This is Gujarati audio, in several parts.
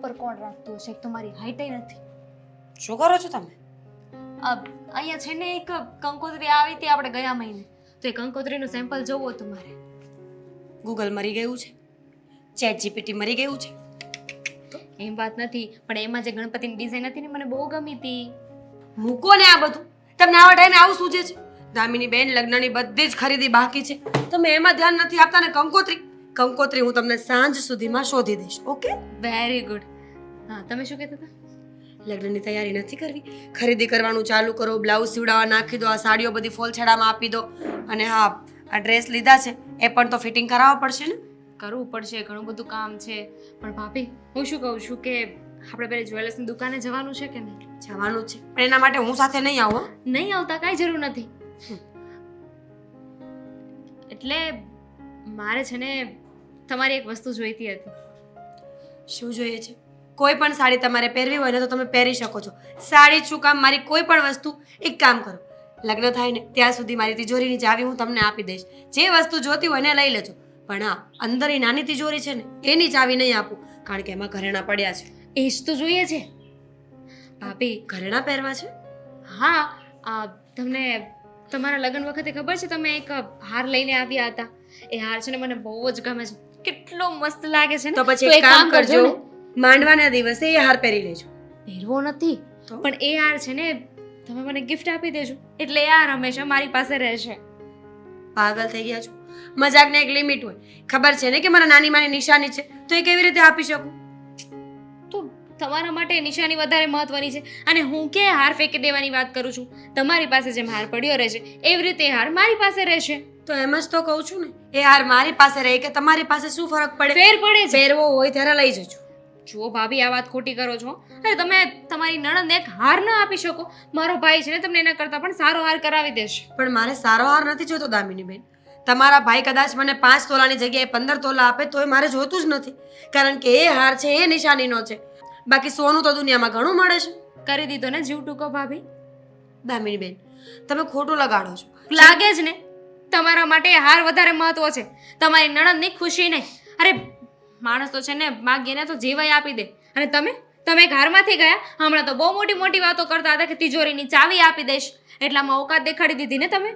ઉપર કોણ રાખતું હશે? એક તો મારી હાઈટ નથી. શું કરો છો તમે? અહીંયા છે ને એક કંકોત્રી આવી હતી આપણે ગયા મહિને, તો એ કંકોત્રીનું સેમ્પલ જોવું હતું મારે. ગૂગલ મરી ગયું છે, ચેટ જીપીટી મરી ગયું છે. એમ વાત નથી, પણ એમાં જે ગણપતિની ડિઝાઇન હતી ને મને બહુ ગમી હતી. મૂકો ને આ બધું. તમને આવા ટાઈમે આવું સૂજે છે? દામિની બેન, લગ્નની બધી જ ખરીદી બાકી છે, તમે એમાં ધ્યાન નથી આપતા ને કંકોત્રી હું તમને સાંજ સુધીમાં શોધી દઈશ. ઓકે? Very good. હા, તમે શું કહેતા હતા? લગ્નની તૈયારી નથી કરવી? ખરીદી કરવાનું ચાલુ કરો, બ્લાઉઝ સીવડાવવા નાખી દો, આ સાડીઓ બધી ફોલછેડામાં આપી દો, અને હા, આ ડ્રેસ લીધા છે એ પણ તો ફિટિંગ કરાવવા પડશે ને. કરવું પડશે, ઘણું બધું કામ છે. પણ ભાભી, હું શું કહું છું કે આપણે પેલી જ્વેલર્સની દુકાને જવાનું છે કે નહીં? જવાનું છે, પણ એના માટે હું સાથે નહીં આવું. નહીં આવતા, કાંઈ જરૂર નથી. એટલે મારે છે ને તમારી એક વસ્તુ જોઈતી હતી. શું જોઈએ છે? કોઈ પણ સાડી તમારે પહેરવી હોય ને તો તમે પહેરી શકો છો. સાડી શું કામ, મારી કોઈ પણ વસ્તુ. એક કામ કરો, લગ્ન થાય ને ત્યાં સુધી મારી તિજોરીની ચાવી હું તમને આપી દઈશ. જે વસ્તુ જોતી હોય ને લઈ લેજો, પણ હા, અંદર એ નાની તિજોરી છે ને એની ચાવી નહીં આપું, કારણ કે એમાં ઘરેણા પડ્યા છે. એ જ તો જોઈએ છે ભાભી. ઘરેણા પહેરવા છે? હા, તમને તમારા લગ્ન વખતે ખબર છે તમે એક હાર લઈને આવ્યા હતા? એ હાર છે ને મને બહુ જ ગમે છે, કેટલો મસ્ત લાગે છે ને. તો પછી એક કામ કરજો, માંડવાના દિવસે એ હાર પહેરી લેજો. પહેરવો નથી, પણ એ હાર છે ને તમે મને ગિફ્ટ આપી દેજો, એટલે એ હાર હંમેશા મારી પાસે રહેશે. પાગલ થઈ ગયા છો? મજાકને એક લિમિટ હોય. ખબર છે ને કે મારા નાની માની નિશાની છે, તો એ કેવી રીતે આપી શકું? તો તમારા માટે નિશાની વધારે મહત્વની છે, અને હું કે હાર ફેંકી દેવાની વાત કરું છું? તમારી પાસે જેમ હાર પડ્યો રહેશે એવી રીતે એ હાર મારી પાસે રહેશે. તો એમ જ તો કહું છું ને, એ હાર મારી પાસે રહે કે તમારી પાસે શું ફરક પડે? ફેર પડે છે. પહેરવો હોય ત્યારે લઈ જજો. જુઓ ભાભી, આ વાત ખોટી કરો છો. અરે તમે તમારી નણંદને એક હાર ન આપી શકો? મારો ભાઈ છે ને તમને એના કરતાં પણ સારો હાર કરાવી દેશે. પણ મારે સારો હાર નથી જોતો દામિની બેન. તમારા ભાઈ કદાચ મને 5 તોલાની જગ્યાએ 15 તોલા આપે તોય મારે જોતું જ નથી, કારણ કે એ હાર છે એ નિશાનીનો છે. બાકી સોનું તો દુનિયામાં ઘણું મળે છે. કરી દીધો ને જીવ ટૂંકો ભાભી. દામિની બેન, તમે ખોટું લગાડો છો. લાગે જ ને તમારા માટે હાર વધારે મહત્વ છે, તમારી નણંદની ખુશી નહીં. અરે માણસ તો છે ને માગીએ ને તો જીવાય આપી દે, અને તમે એક હારમાંથી ગયા. હમણાં તો બહુ મોટી મોટી વાતો કરતા હતા કે તિજોરીની ચાવી આપી દઈશ, એટલામાં ઓકાત દેખાડી દીધી ને તમે.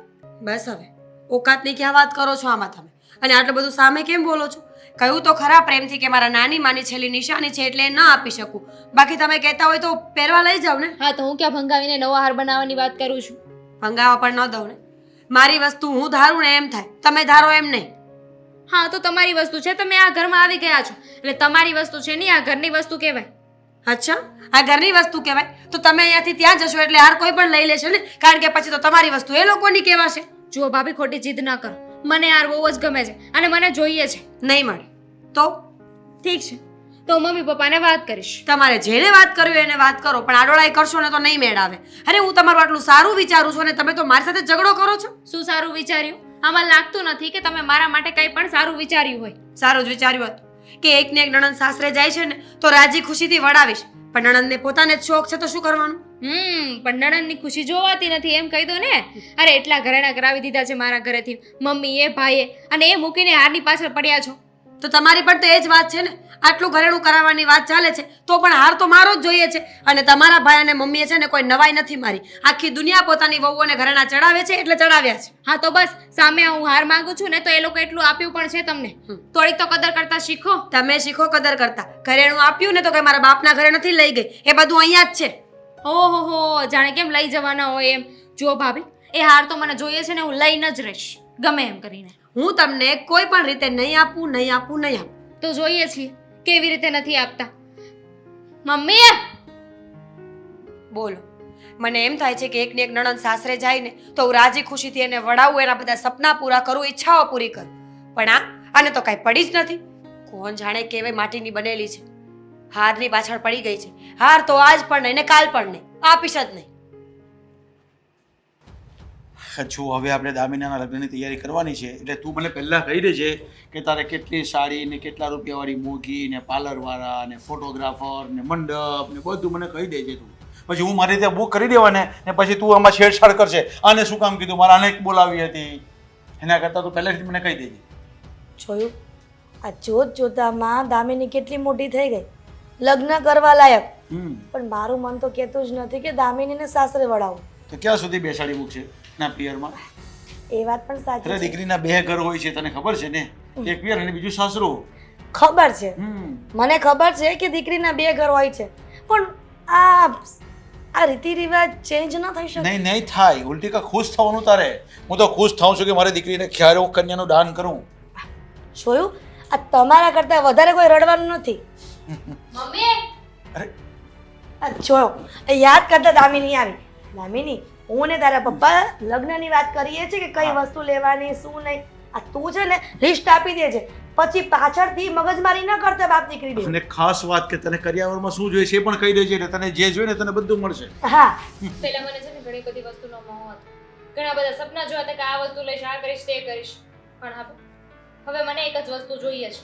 બસ હવે ઓકાતની ક્યાં વાત કરો છો આમાં તમે? અને આટલું બધું સામે કેમ બોલો છો? કહ્યું તો ખરા પ્રેમથી કે મારા નાની માની છેલ્લી નિશાની છે એટલે ન આપી શકું. બાકી તમે કહેતા હોય તો પહેરવા લઈ જાવ ને. હા, તો હું ક્યાં ભંગાવીને નવો હાર બનાવવાની વાત કરું છું? ભંગાવા પણ ન દઉં ને. મારી વસ્તુ હું ધારું ને એમ થાય, તમે ધારો એમ નહીં. હા, તો તમારી વસ્તુ છે, તમે આ ઘરમાં આવી ગયા છો એટલે તમારી વસ્તુ છે નહીં, આ ઘરની વસ્તુ કહેવાય. અચ્છા, આ ઘરની વસ્તુ કહેવાય તો તમે અહીંયાથી ત્યાં જશો એટલે હાર કોઈ પણ લઈ લેશે ને, કારણ કે પછી તો તમારી વસ્તુ એ લોકોની કહેવાશે. જુઓ ભાભી, ખોટી જીદ ન કરો. મને હાર બહુ જ ગમે છે અને મને જોઈએ છે. નહીં મળે તો ઠીક છે, તો મમ્મી પપ્પાને વાત કરીશ. તમારે જેને વાત કરવી એને વાત કરો, પણ આડોળાઈ કરશો ને તો નહીં મેળ આવે. અરે હું તમારું આટલું સારું વિચારું છું અને તમે તો મારી સાથે ઝઘડો કરો છો. શું સારું વિચાર્યું? આમાં લાગતું નથી કે તમે મારા માટે કંઈ પણ સારું વિચાર્યું હોય. સારું જ વિચાર્યું હતું કે એકને એક નણંદ સાસરે જાય છે ને તો રાજી ખુશીથી વડાવીશ, પણ નણંદને પોતાને જ શોખ છે તો શું કરવાનું? પણ નણંદની ખુશી જોવાતી નથી એમ કહી દો ને. અરે એટલા ઘરેણા કરાવી દીધા છે મારા ઘરેથી, મમ્મીએ ભાઈએ, અને એ મૂકીને હારની પાછળ પડ્યા છો. તો તમારી પણ તો એ જ વાત છે ને. આટલું ઘરેણું કરાવવાની વાત ચાલે છે તો પણ હાર તો મારો જ જોઈએ છે. અને તમારા ભાઈ અને મમ્મીએ છે ને કોઈ નવાઈ નથી મારી. આખી દુનિયા પોતાની વહુઓને ઘરેણા ચડાવે છે એટલે ચડાવ્યા છે. હા, તો બસ સામે હું હાર માંગુ છું ને તો એ લોકો એટલું આપ્યું પણ છે તમને. થોડીક તો કદર કરતા શીખો. તમે શીખો કદર કરતા. ઘરેણું આપ્યું ને તો કઈ મારા બાપના ઘરે નથી લઈ ગઈ, એ બધું અહીંયા જ છે. ઓહો, જાણે કેમ લઈ જવાના હોય એમ. જુઓ ભાભી, એ હાર તો મને જોઈએ છે ને હું લઈને જ રહીશ ગમે એમ કરીને. હું તમને કોઈ પણ રીતે નહીં આપું. તો જોઈએ છીએ કેવી રીતે નથી આપતા. મમ્મી બોલો. મને એમ થાય છે કે એકને એક નણંદ સાસરે જાય ને તો હું રાજી ખુશીથી એને વડાવું, એના બધા સપના પૂરા કરું, ઈચ્છાઓ પૂરી કરું. પણ આને તો કાંઈ પડી જ નથી. કોણ જાણે કેવી માટીની બનેલી છે. હારની પાછળ પડી ગઈ છે. હાર તો આજ પણ નહીં ને કાલ પણ નહીં, આપીશ જ નહીં. જો હવે આપણે દામિનાના લગ્નની તૈયારી કરવાની છે એટલે તું મને પહેલાં કહી દેજે કે તારે કેટલી સાડી ને કેટલા રૂપિયાવાળી મોંઘી ને પાર્લરવાળા ને ફોટોગ્રાફર ને મંડપ ને બધું મને કહી દેજે તું. પછી હું મારી રીતે બુક કરી દેવાને ને પછી તું આમાં છેડછાડ કરશે. આને શું કામ કીધું, મારે આને બોલાવી હતી, એના કરતાં તું પહેલેથી મને કહી દેજે. જોયું? આ જોત જોતામાં દામિની કેટલી મોટી થઈ ગઈ. લગ્ન કરવા લાયક. હમ પણ મારું મન તો કહેતું જ નથી કે દામિનીને સાસરે વળાવું. તો ક્યાં સુધી બેસાડી મૂકશે ના પિયરમાં? એ વાત પણ સાચી અરે છે. દીકરીના બે ઘર હોય છે, તને ખબર છે ને? એક પિયર અને બીજું સાસરું. ખબર છે, હમ મને ખબર છે કે દીકરીના બે ઘર હોય છે, પણ આ રીતિ રિવાજ ચેન્જ ન થઈ શકે. નહીં થાય. ઉલટી કા ખુશ થવાનું તારે. હું તો ખુશ થાઉં છું કે મારી દીકરીને ક્યારે હું કન્યાનું દાન કરું. જોયું, આ તમારા કરતા વધારે કોઈ રડવાનું નથી. મમ્મી અરે આ જોયો, એ યાદ કરતા દામિની આવી. દામિની, હું ને તારા પપ્પા લગ્નની વાત કરીએ છીએ કે કઈ વસ્તુ લેવાની શું નહીં. આ તું છે ને લિસ્ટ આપી દે છે, પછી પાછળથી મગજમારી ન કરતા બાપ દીકરી બે. અને ખાસ વાત કે તને કરિયાવરમાં શું જોઈએ છે એ પણ કહી દેજે એટલે તને જે જોઈએ ને તને બધું મળશે. હા, પહેલા મને છે ને ઘણી બધી વસ્તુનો મોહ હતો. ઘણા બધા સપના જોયા હતા કે આ વસ્તુ લઈશ, આ કરીશ, તે કરીશ. પણ હવે મને એક જ વસ્તુ જોઈએ છે.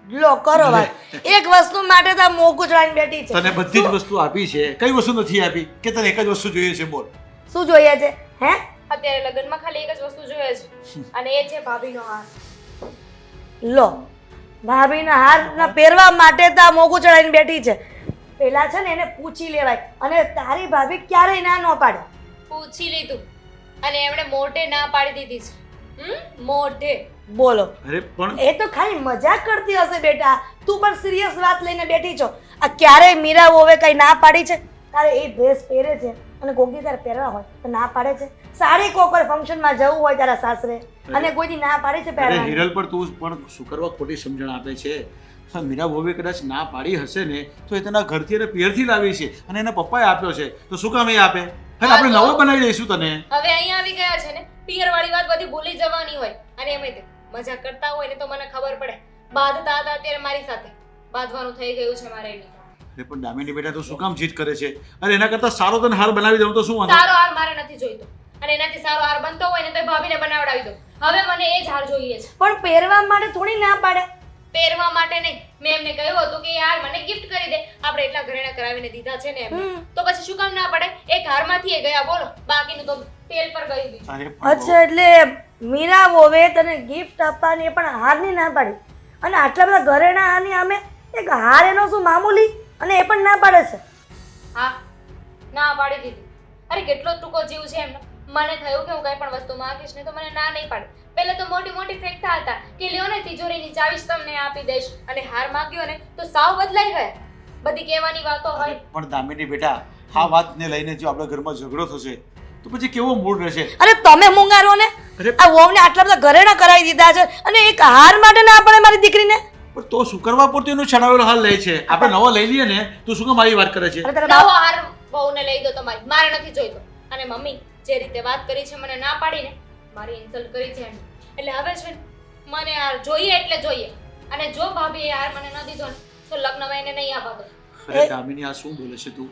લો કરો વાત. એક વસ્તુ માટે તો મોગું ચડાવીને બેઠી છે. તને બધી જ વસ્તુ આપી છે, કઈ વસ્તુ નથી આપી કે તને એક જ વસ્તુ જોઈએ છે? બોલ. શું જોઈએ છે? હે? અત્યારે લગ્નમાં ખાલી એક જ વસ્તુ જોઈએ છે અને એ છે ભાભીનો હાર. લો, ભાભીના હારના પહેરવા માટે તો આ મોગું ચડાવીને બેઠી છે. પેલા છે ને એને પૂછી લેવાય, અને તારી ભાભી ક્યારેય ના ન પાડે. પૂછી લીધું અને એમણે મોઢે ના પાડી દીધી છે. મોઢે. બોલો, અરે પણ એ તો ખાલી મજાક કરતી હશે બેટા. તું પણ સિરિયસ વાત લઈને બેઠી છો. આ ક્યારેય મીરા હવે કઈ ના પાડી છે? તારે એ ડ્રેસ પહેરે છે અને કોક દી તારે પહેરવા હોય તો ના પાડે છે? સાડી કોક વાર ફંક્શનમાં જવું હોય તારા સાસરે અને કોઈ દી ના પાડે છે અરે પહેરવાની? હિરલ પર તું પણ શું કરવા ખોટી સમજણ આપે છે? હા, મીરા ભોવે કદાચ ના પાડી હશે ને તો એ તેના ઘરથી અને પિયરથી લાવી છે અને એના પપ્પાએ આપ્યો છે, તો શું કામ એ આપે? હવે આપણે નવો બનાવી દઈશું તને. હવે અહીંયા આવી ગયા છે ને, પિયર વાળી વાત બધી ભૂલી જવાની હોય. અને એમ મજા કરતા હોય ને તો મને ખબર પડે. બાંધતા હતા અત્યારે મારી સાથે બાંધવાનું થઈ ગયું છે મારે એની. અરે પણ દામિની બેટા તો શું કામ જીદ કરે છે? અરે એના કરતા સારો તને હાર બનાવી દઉં તો શું વાંધો? સારો હાર મારે નથી જોઈતો અને એનાથી સારો હાર બનતો હોય ને તો ભાભીને બનાવડાવી દો. હવે મને એ જ હાર જોઈએ છે. પણ પહેરવા માટે થોડી ના પાડે. પહેરવા માટે નહીં. મેં એમને કહ્યું હતું કે યાર મને ગિફ્ટ કરી દે. આપણે એટલા ઘરેણા કરાવીને દીધા છે ને એમને. તો પછી શું કામ ના પડે? એક હારમાંથી એ ગયા બોલો, બાકીનું તો તેલ પર ગયું બીજું. અરે પણ અચ્છા, એટલે મીરા વોવે તને ગિફ્ટ આપવાની એ પણ હારની ના પાડી, અને આટલા બધા ઘરેણા આની આમે એક હાર એનો શું મામૂલી, અને એ પણ ના પાડે છે. હા, ના પાડી દીધી. અરે કેટલો ટૂંકો જીવ છે એમનો. મને થયું કે હું કઈ પણ વસ્તુ માંગીશ ને તો મને ના નહીં પાડે. પહેલા તો મોટી મોટી ફેંકતા હતા કે લ્યો ને તિજોરીની ચાવીસ તમને આપી દઈશ, અને હાર માંગ્યો ને તો સાવ બદલાઈ ગયા. બધી કહેવાની વાતો હોય. પણ દામિની બેટા, આ વાતને લઈને જો આપણા ઘરમાં ઝઘડો થશે તો પછી કેવો મૂડ રહેશે? અરે તમે મૂંગારો ને, અરે આ વહુને આટલા બધા ઘરેણા કરાવી દીધા છે અને એક હાર માટે ના પડે મારી દીકરીને? પણ તો શું કરવા પૂરતું એનું છણાવેલો હાલ લે છે? આપણે નવો લઈ લઈએ ને, તું શું કામ આવી વાત કરે છે? અરે તારા નવો હાર બહુને લઈ દો તમારી, મારે નથી જોઈતો. અને મમ્મી જે રીતે વાત કરી છે મને ના પાડીને મારી ઇન્સલ્ટ કરી છે એમને. એટલે હવે છે ને, મને હાર જોઈએ એટલે જોઈએ. અને જો ભાભી એ હાર મને ન દીધો ને તો લગ્નમાં એને નહીં આપવા દો. અરે દામિની, આ શું બોલે છે તું?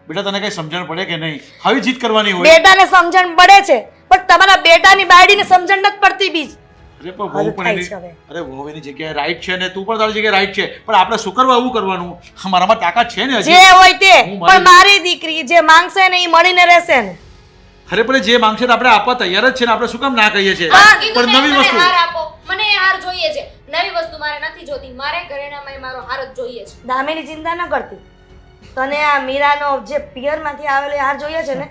બેટા તને કઈ સમજણ પડે કે નહીં? આવી જીત કરવાની હોય? બેટાને સમજણ પડે છે, પણ તમારા બેટાની બાયડીને સમજણ નથી પડતી બીજ. અરે પણ હલ વહુ પણ થાય છે હવે. એની અરે વહુ એની જગ્યાએ રાઈટ છે ને તું પણ તારી જગ્યાએ રાઈટ છે, પણ આપણે શું કરવા આવું કરવાનું? મારામાં તાકાત છે ને જે હજી. હોય તે, હું મારી- પણ મારી દીકરી જે માંગશે ને એ મળીને રહેશે ને. અરે પણ જે માંગશે તો આપણે આપવા તૈયાર જ છે ને, આપણે શું કામ ના કહીએ છીએ? હા, કીધું પણ ને, નવી મને વસ્તુ હાર આપો. મને એ હાર જોઈએ છે. નવી વસ્તુ મારે નથી જોતી. મારે ઘરેણામાં એ મારો હાર જ જોઈએ છે. દામિની ચિંતા ન કરતી. તને આ મીરાનો જે પિયરમાંથી આવેલો હાર જોઈએ છે ને,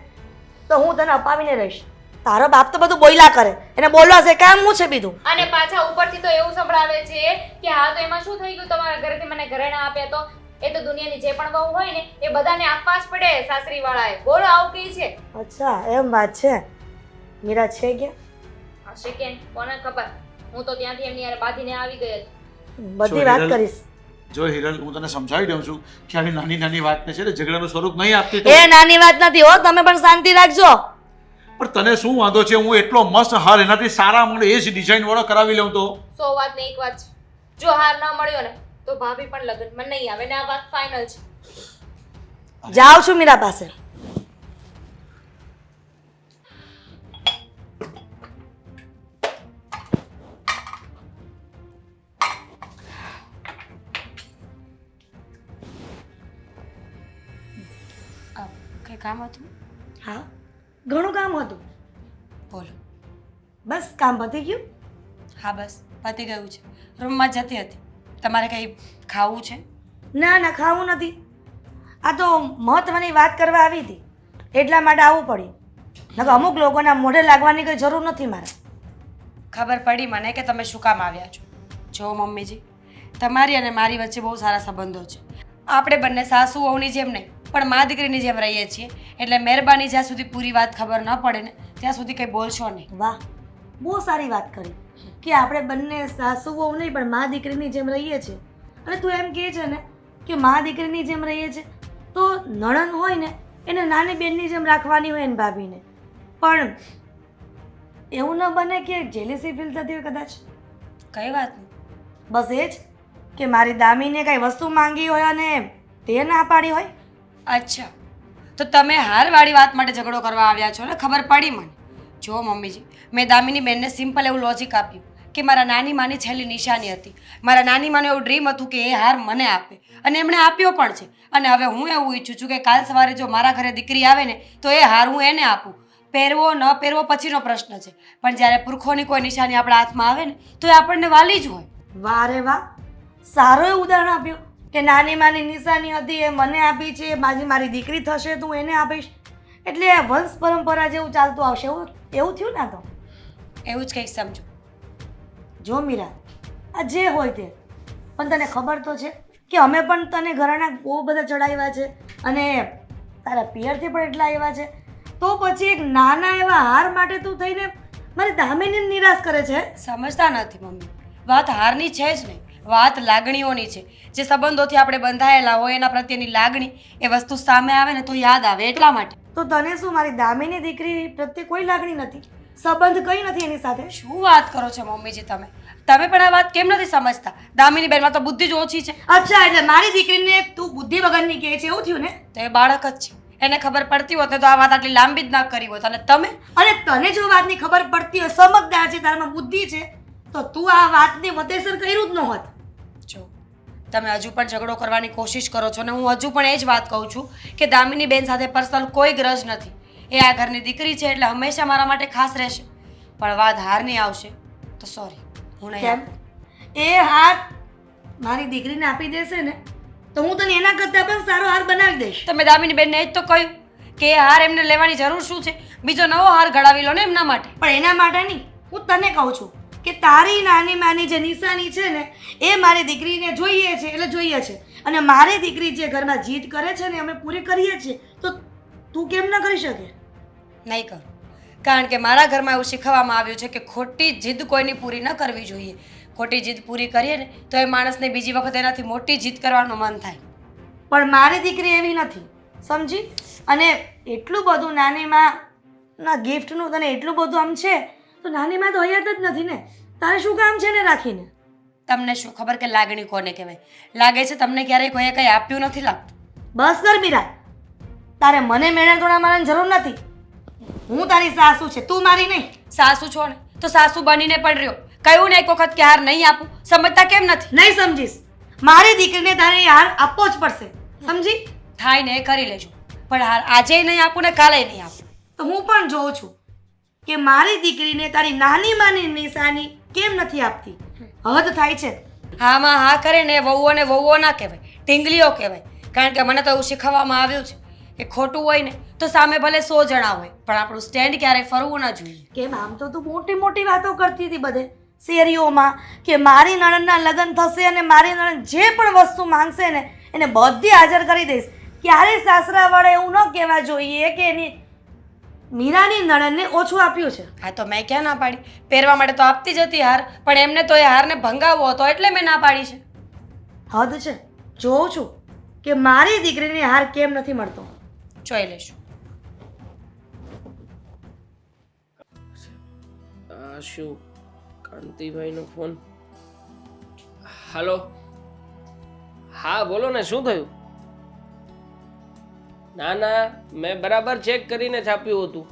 તો હું તને અપાવીને રહીશ. તારો બાપ તો બધું બોલ્યા કરે, એને બોલવા છે કામ હું છે બીજું. અને પાછા ઉપરથી તો એવું સંભળાવે છે કે હા તો એમાં શું થઈ ગયું, તમારા ઘરેથી મને ઘરેણા આપ્યા તો એ તો દુનિયાની જે પણ વહુ હોય ને એ બધાને આપવા જ પડે સાસરી વાળાએ. બોલો આવું કઈ છે? અચ્છા, એમ વાત છે. મીરા છે ક્યાં? હશે કે કોને ખબર. હું તો ત્યાંથી એમની હારે બાંધીને આવી ગઈ હતી. બધી જો વાત હિરલ, કરીશ. જો હિરલ, હું તને સમજાવી દઉં છું કે આવી નાની નાની વાતને છે ને ઝઘડાનું સ્વરૂપ નહીં આપતી તું. એ નાની વાત નથી હો, તમે પણ શાંતિ રાખજો. પણ તને શું વાંધો છે? હું એટલો મસ્ત હાર એનાથી સારા મળે એ જ ડિઝાઇન વાળો કરાવી લઉં તો. 100 વાત ને એક વાત છે. જો હાર ન મળ્યો ને તો ભાભી પણ લગ્નમાં નહીં આવે ને આ વાત ફાઇનલ છે. જાઉં છું મીરા પાસે. કઈ કામ હતું? હા, ઘણું કામ હતું. બોલો. બસ કામ પતી ગયું. હા બસ પતી ગયું છે. રૂમમાં જતી હતી. તમારે કંઈ ખાવું છે? ના ના ખાવું નથી. આ તો મહત્વની વાત કરવા આવી હતી એટલા માટે આવવું પડ્યું. નકર અમુક લોકોના મોઢે લાગવાની કંઈ જરૂર નથી મારે. ખબર પડી મને કે તમે શું કામ આવ્યા છો. જો મમ્મીજી, તમારી અને મારી વચ્ચે બહુ સારા સંબંધો છે. આપણે બંને સાસુ વહુની જેમ નહીં પણ મા દીકરીની જેમ રહીએ છીએ. એટલે મહેરબાની જ્યાં સુધી પૂરી વાત ખબર ન પડે ને ત્યાં સુધી કંઈ બોલશો નહીં. વાહ, બહુ સારી વાત કરી કે આપણે બંને સાસુ વહુ નહીં પણ મા દીકરીની જેમ રહીએ છીએ. અને તું એમ કહે છે ને કે મા દીકરીની જેમ રહીએ છીએ તો નણંદ હોય ને એને નાની બેનની જેમ રાખવાની હોય ને ભાભીને. પણ એવું ન બને કે જેલેસી ફીલ થતી હોય કદાચ. કઈ વાતનું? બસ એ જ કે મારી દામીને કાંઈ વસ્તુ માંગી હોય અને તે ના પાડી હોય. અચ્છા, તો તમે હારવાળી વાત માટે ઝઘડો કરવા આવ્યા છો ને? ખબર પડી મને. જો મમ્મીજી, મેં દામિની બેનને સિમ્પલ એવું લોજિક આપ્યું કે મારા નાની માની છેલ્લી નિશાની હતી. મારા નાની માનું એવું ડ્રીમ હતું કે એ હાર મને આપે અને એમણે આપ્યો પણ છે. અને હવે હું એવું ઈચ્છું છું કે કાલ સવારે જો મારા ઘરે દીકરી આવે ને તો એ હાર હું એને આપું. પહેરવો ન પહેરવો પછીનો પ્રશ્ન છે, પણ જ્યારે પુરખોની કોઈ નિશાની આપણા હાથમાં આવે ને તો એ આપણને વાલી જ હોય. વાહ રે વાહ, સારું એવું ઉદાહરણ આપ્યું કે નાની માની નિશાની હતી એ મને આપી છે, મારી દીકરી થશે તું એને આપીશ. એટલે વંશ પરંપરા જેવું ચાલતું આવશે એવું થયું ને. તો એવું જ કંઈક સમજો. જો મીરા, આ જે હોય તે, પણ તને ખબર તો છે કે અમે પણ તને ઘરેણા બહુ બધા ચડાવ્યા છે અને તારા પિયરથી પણ એટલા આવ્યા છે. તો પછી એક નાના એવા હાર માટે તું થઈને મારી દામિનીને નિરાશ કરે છે. સમજતા નથી મમ્મી, વાત હારની છે જ નહીં, વાત લાગણીઓની છે. જે સંબંધોથી આપણે બંધાયેલા હોય એના પ્રત્યેની લાગણી એ વસ્તુ સામે આવે ને તો યાદ આવે એટલા માટે. તો તને શું મારી દામિની દીકરી પ્રત્યે કોઈ લાગણી નથી? સંબંધ કઈ નથી એની સાથે? શું વાત કરો છો મમ્મીજી તમે? તમે પણ આ વાત કેમ નથી સમજતા? દામિની બેનમાં તો બુદ્ધિ જ ઓછી છે. અચ્છા, એટલે મારી દીકરીને તું બુદ્ધિ વગરની કહે છે એવું થયું ને? તો એ બાળક જ છે. એને ખબર પડતી હોત ને તો આ વાત આટલી લાંબી જ ના કરી હોત. અને તમે અને તને જો વાતની ખબર પડતી હોય, સમજદાર છે, તારામાં બુદ્ધિ છે, તો તું આ વાતને વતેસર કર્યું જ ન હોત. જો તમે હજુ પણ ઝઘડો કરવાની કોશિશ કરો છો ને હું હજુ પણ એ જ વાત કહું છું કે દામિની બેન સાથે પર્સનલ કોઈ ગ્રજ નથી. એ આ ઘરની દીકરી છે એટલે હંમેશા મારા માટે ખાસ રહેશે. પણ વાત હારની આવશે તો સોરી, હું નહીં કેમ? આપું. એ હાર મારી દીકરીને આપી દેશે ને તો હું તને એના કરતાં પણ સારો હાર બનાવી દઈશ. તમે દામિની બેનને એ જ તો કહ્યું કે એ હાર એમને લેવાની જરૂર શું છે? બીજો નવો હાર ઘડાવી લો ને એમના માટે. પણ એના માટે નહીં, હું તને કહું છું કે તારી નાની માની જે નિશાની છે ને એ મારી દીકરીને જોઈએ છે એટલે જોઈએ છે. અને મારી દીકરી જે ઘરમાં જીદ કરે છે ને અમે પૂરી કરીએ છીએ, તો તું કેમ ન કરી શકે? નહીં કરું, કારણ કે મારા ઘરમાં એવું શીખવવામાં આવ્યું છે કે ખોટી જીદ કોઈની પૂરી ન કરવી જોઈએ. ખોટી જીદ પૂરી કરીએ ને તો એ માણસને બીજી વખત એનાથી મોટી જીદ કરવાનું મન થાય. પણ મારી દીકરી એવી નથી, સમજી? અને એટલું બધું નાનીમાં ના ગિફ્ટનું તને એટલું બધું આમ છે તો નાનીમાં તો હયાત જ નથી ને, તારે શું કામ છે ને રાખીને? તમને શું ખબર કે લાગણી કોને કહેવાય? લાગે છે તમને ક્યારેય કોઈએ કંઈ આપ્યું નથી લાગતું? બસ કર મીરા, તારે મને મેળા તોડા મારવાની જરૂર નથી. હું તારી સાસુ છે, તું મારી નહીં. સાસુ છો ને તો સાસુ બનીને પણ રહ્યો. કહ્યું ને એક વખત કે હાર નહીં આપું, સમજતા કેમ નથી? નહીં સમજીશ. મારી દીકરીને તારે હાર આપવો જ પડશે, સમજી? થાય ને એ કરી લેજો, પણ હાર આજે નહીં આપું ને કાલે નહીં આપું. તો હું પણ જોઉં છું કે મારી દીકરીને તારી નાની માની નિશાની કેમ નથી આપતી. હદ થાય છે. હામાં હા કરે ને વહુઓને વહુઓ ના કહેવાય, ઢીંગલીઓ કહેવાય. કારણ કે મને તો એવું શીખવવામાં આવ્યું છે કે ખોટું હોય ને તો સામે ભલે 100 જણા હોય પણ આપણું સ્ટેન્ડ ક્યારેય ફરવું ના જોઈએ. કેમ? આમ તો તું મોટી મોટી વાતો કરતી હતી બધે શેરીઓમાં કે મારી નણંદના લગ્ન થશે અને મારી નણંદ જે પણ વસ્તુ માંગશે ને એને બધી હાજર કરી દઈશ. ક્યારે સાસરાવાળા એવું ન કહેવા જોઈએ કે એની મીરાની નણંદને ઓછું આપ્યું છે. હા તો મેં ક્યાં ના પાડી? પહેરવા માટે તો આપતી જ હતી હાર, પણ એમને તો એ હારને ભંગાવવો હતો એટલે મેં ના પાડી છે. હદ છે. જોઉં છું કે મારી દીકરીને હાર કેમ નથી મળતો. જોઈ લેશું. શું કાંતિભાઈનો ફોન? હાલો, હા બોલો ને, શું થયું? ના ના, મેં બરાબર ચેક કરીને છાપ્યું હતું.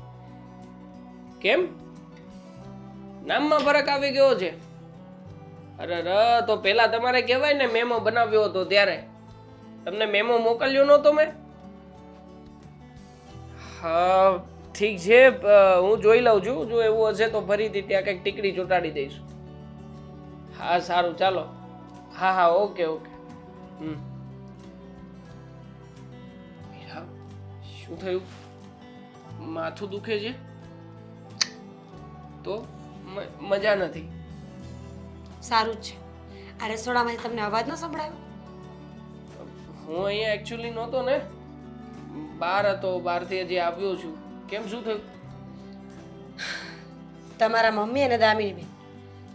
કેમ? નામમાં ફરક આવી ગયો છે? અરે તો પેલા તમારે કહેવાય ને, મેમો બનાવ્યો હતો ત્યારે તમને મેમો મોકલ્યો નહોતો મેં? હા ઠીક છે, હું જોઈ લઉં છું. જો એવું હશે તો ફરીથી ત્યાં કંઈક ટીકડી ચોંટાડી દઈશું. હા સારું, ચાલો. હા હા, ઓકે ઓકે. શું થયું? માથું દુખે છે? તો મજા નથી. સારું જ છે. આ રસોડામાંથી તમને અવાજ ન સંભળાયો? હું અહીંયા એકચ્યુઅલી નહોતો ને, બહાર હતો. બહારથી હજી આવ્યો છું. કેમ, શું થયું? તમારા મમ્મી અને દામિની બેન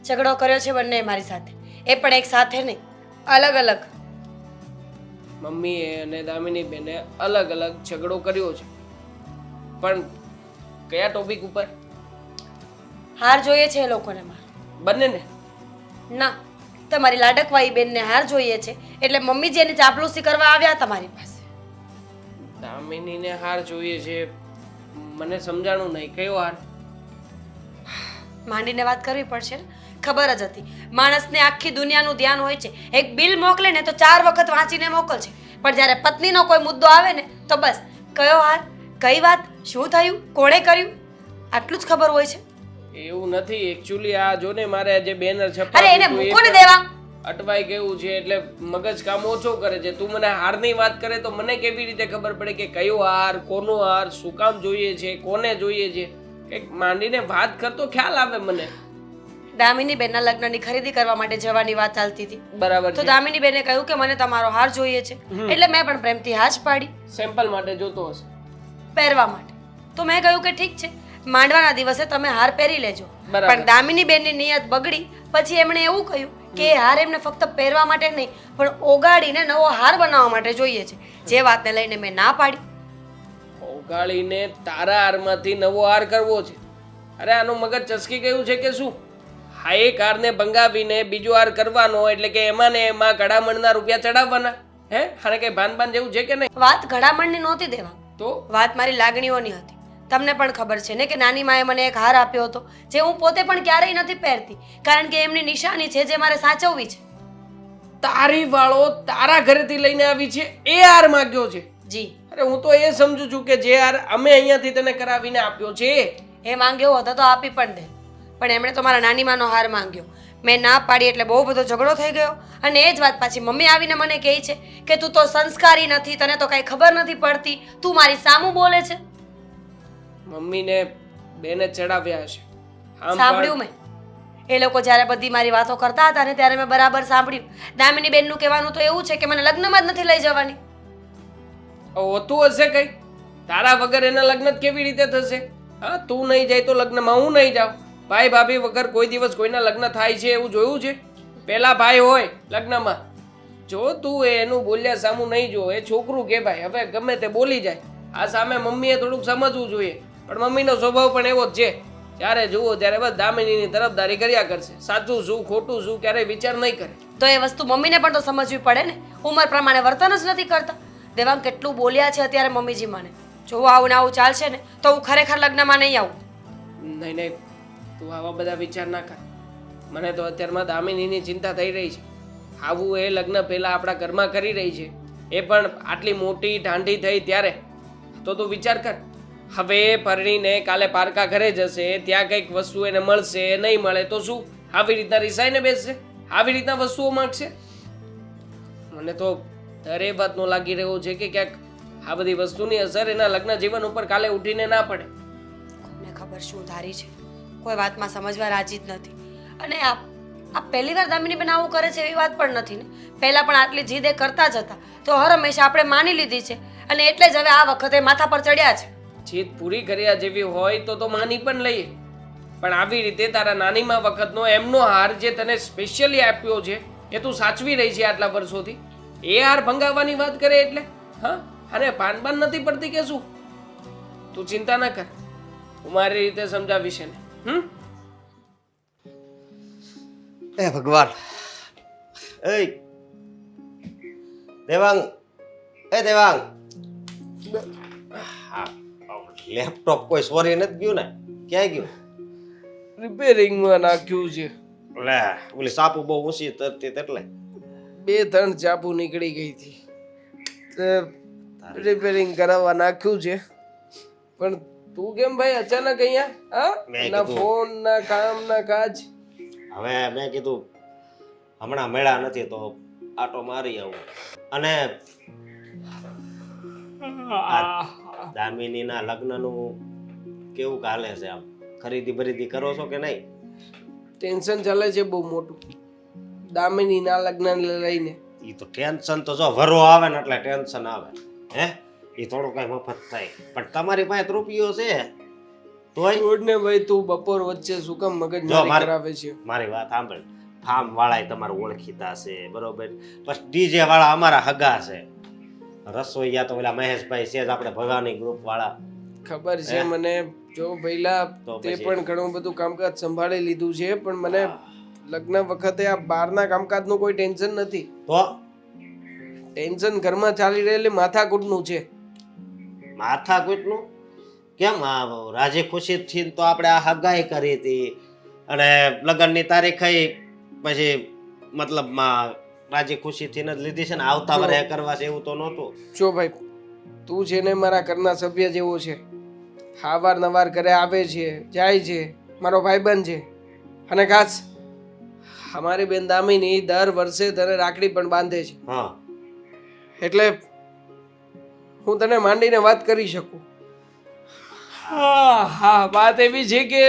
ઝઘડો કર્યો છે બંને મારી સાથે, એ પણ એક સાથે નહીં, અલગ અલગ. મમ્મીએ અને દામિની બેને અલગ અલગ ઝઘડો કર્યો છે, પણ કયા ટોપિક ઉપર? હાર જોઈએ છે એ લોકોને માર. બંનેને? ના, તમારી લાડકવાઈ બેનને હાર જોઈએ છે એટલે મમ્મી જેની ચાપલુસી કરવા આવ્યા તમારી પાસે. દામિનીને હાર જોઈએ છે? મને સમજાણું નહીં, કયો હાર? માંડીને વાત કરવી પડશે ને. ખબર જ હતી માણસને આખી દુનિયાનું ધ્યાન હોય છે. એક બિલ મોકલે ને તો 4 વખત વાંચીને મોકલશે, પણ જ્યારે પત્નીનો કોઈ મુદ્દો આવે ને તો બસ કયો હાર, કઈ વાત, શું થયું, કોણે કર્યું, આટલું જ ખબર હોય છે. એવું નથી એકચ્યુઅલી. આ જો ને, મારે જે બેનર અરે એને છપાવ્યું મૂકો ને દેવા. અટવાઈ ગયું છે એટલે મગજ કામ ઓછો કરે છે. તું મને હારની વાત કરે તો મને કેવી રીતે ખબર પડે કે કયો હાર, કોનો હાર, શું કામ જોઈએ છે, કોને જોઈએ છે? કંઈક માંડીને વાત કરતો ખ્યાલ આવે મને. દામિની બેનના લગ્નની ખરીદી કરવા માટે જવાની વાત ચાલતી હતી, બરાબર તો છે. દામિની બેને કહ્યું કે મને તમારો હાર જોઈએ છે, એટલે મેં પણ પ્રેમથી હા જ પાડી. સેમ્પલ માટે જોતો હશે. પહેરવા માટે તો મેં કહ્યું કે ઠીક છે, માંડવાના દિવસે તમે હાર પહેરી લેજો. બરાબર. પણ દામિની બેનની નિયત બગડી. પછી એમણે એવું કહ્યું કે એ હાર એમને ફક્ત પહેરવા માટે નહીં પણ ઓગાળીને નવો હાર બનાવવા માટે જોઈએ છે, જે વાતને લઈને મેં ના પાડી. ઓગાળીને તારા હારમાંથી નવો હાર કરવો છે? અરે આનું મગજ ચસકી ગયું છે કે શું? હા, એક હારને ભંગાવીને બીજો હાર કરવાનો એટલે કે એમાં ને એમાં ઘડામણના રૂપિયા ચડાવવાના? હે, આને કઈ ભાન જેવું છે કે નહીં? વાત ઘડામણની નહોતી દેવા, તો વાત મારી લાગણીઓની હતી. તમને પણ ખબર છે ને કે નાની માએ મને એક હાર આપ્યો હતો જે હું પોતે પણ ક્યારેય નથી પહેરતી, કારણ કે એમની નિશાની છે જે મારે સાચવવી છે. તારી વાળો તારા ઘરેથી લઈને આવી છે એ હાર માંગ્યો છે? જી, અરે હું તો એ સમજુ છું કે જે હાર અમે અહીંયાથી તને કરાવીને આપ્યો છે એ માંગ્યો હતો તો આપી પણ દે, પણ એમણે તો મારા નાની માનો હાર માંગ્યો. મેં ના પાડી એટલે બહુ બધો ઝઘડો થઈ ગયો. અને એ જ વાત પાછી મમ્મી આવીને મને કહે છે કે તું તો સંસ્કારી નથી, તને તો કાંઈ ખબર નથી પડતી, તું મારી સામું બોલે છે. મમ્મીને બેને ચડાવ્યા હશે. આમ સાંભળ્યું મેં. એ લોકો જ્યારે બધી મારી વાતો કરતા હતા ને ત્યારે મેં બરાબર સાંભળ્યું. દામિની બેનનું કહેવાનું તો એવું છે કે મને લગ્નમાં જ નથી લઈ જવાની. હોતું હશે કઈ? તારા વગર એના લગ્ન જ કેવી રીતે થશે? હા, તું નહીં જાય તો લગ્નમાં હું નહીં જાઉં. ભાઈ ભાભી વગર કોઈ દિવસ કોઈના લગ્ન થાય છે એવું જોયું છે? પેલા ભાઈ હોય લગ્નમાં. જો તું એનું બોલ્યા સામું નહીં જો, એ છોકરું કે ભાઈ હવે ગમે તે બોલી જાય. આ સામે મમ્મીએ થોડુંક સમજવું જોઈએ, પણ મમ્મીનો સ્વભાવ પણ એવો જ છે. જ્યારે જુઓ ત્યારે બસ દામિનીની તરફદારી કર્યા કરશે. સાચું શું ખોટું શું ક્યારેય વિચાર નહીં કરે. તો એ વસ્તુ મમ્મીને પણ તો સમજવી પડે ને. ઉંમર પ્રમાણે વર્તન જ નથી કરતા. દેવાંગ કેટલું બોલ્યા છે અત્યારે મમ્મીજી મને. જો આવું ને આવું ચાલશે ને તો હું ખરેખર લગ્નમાં નહીં આવું. નહીં નહીં, તું આવા બધા વિચાર ના કર. મને તો અત્યારમાં દામિનીની ચિંતા થઈ રહી છે. આવું એ લગ્ન પહેલા આપણા ઘરમાં કરી રહી છે, એ પણ આટલી મોટી ઢાંઢી થઈ ત્યારે. તો તું વિચાર કર, હવે એ પરણીને કાલે પારકા ઘરે જશે, ત્યાં કંઈક વસ્તુ એને મળશે, નહીં મળે તો શું? આવી રીતના રિસાઈને બેસશે? આવી રીતના વસ્તુઓ માંગશે? મને તો ડર એ વાતનો લાગી રહ્યો છે કે ક્યાંક આ બધી વસ્તુની અસર એના લગ્ન જીવન ઉપર કાલે ઉઠીને ના પડે. કોને ખબર શું ધારી છે, કોઈ વાતમાં સમજવા રાજી જ નથી. અને આ પહેલી વાર દામિની બેન આવું કરે છે એવી વાત પણ નથી ને. પહેલા પણ આટલી જીદ એ કરતા જ હતા, તો હર હંમેશા આપણે માની લીધી છે, અને એટલે જ હવે આ વખતે માથા પર ચડ્યા છે. જીદ પૂરી કર્યા જેવી હોય તો માની પણ લઈએ, પણ આવી રીતે તારા નાનીમાં વખતનો એમનો હાર જે તને સ્પેશિયલી આપ્યો છે એ તું સાચવી રહી છે આટલા વર્ષોથી, એ હાર ભંગાવવાની વાત કરે એટલે? હા, અને પાન નથી પડતી કે શું? તું ચિંતા ના કર, હું મારી રીતે સમજાવીશ એને. એ ભગવાન. એ દેવાંગ, એ દેવાંગ, લેપટોપ કોઈ ચોરી નથી ગયું ને? ક્યાંય ગયું? રિપેરિંગમાં નાખ્યું છે. લે, ઓલી સાપુ બહુ ઊંચી તરતી એટલે 2-3 ચાપુ નીકળી ગઈ હતી, રિપેરિંગ કરાવવા નાખ્યું છે. પણ તું કેમ ભાઈ અચાનક અહીંયા? હા, ના ફોન ના કામ ના કાજ. હવે મેં કીધું હમણાં મેળા નથી તો આટો મારી આવું. અને દામિનીના લગ્નનું કેવું ચાલે છે? આમ ખરીદી બરીદી કરો છો કે નહીં? ટેન્શન ચાલે છે બહુ મોટું દામિનીના લગ્ન લઈને. એ તો ટેન્શન તો જો વરો આવે ને એટલે ટેન્શન આવે. હે એ થોડું કઈ મફત થાય, પણ તમારી પાસે રૂપિયો છે તોય. છોડ ને ભાઈ, તું બપોર વચ્ચે શું કામ મગજ જો મારી- કરાવે છે? મારી વાત સાંભળ. ફાર્મ વાળા તમારું ઓળખીતા છે, બરોબર? પછી ડીજે વાળા અમારા હગા છે. રસોઈયા તો પેલા મહેશભાઈ છે જ, આપણે ભવાની ગ્રુપ વાળા. ખબર છે મને. જો ભઈલા તો તે પછી- પણ ઘણું બધું કામકાજ સંભાળી લીધું છે, પણ મને લગ્ન વખતે આ બહારના કામકાજનું કોઈ ટેન્શન નથી. તો ટેન્શન ઘરમાં ચાલી રહેલી માથાકૂટનું છે. માથાકૂટનું કેમ? આ રાજી ખુશીથી તો આપણે આ હગાઈ કરી હતી અને લગ્નની તારીખ પછી મતલબમાં રાજી ખુશીથી જ લીધી છે ને. આવતા જો. વર્ષે કરવા છે એવું તો નહોતું. જો ભાઈ, તું છે ને મારા ઘરના સભ્ય જેવો છે. અવારનવાર ઘરે આવે છે, જાય છે, મારો ભાઈબંધ છે. અને ખાસ અમારી બેન દામિની દર વર્ષે તને રાખડી પણ બાંધે છે. હા, એટલે હું તને માંડીને વાત કરી શકું. હા, વાત એવી છે કે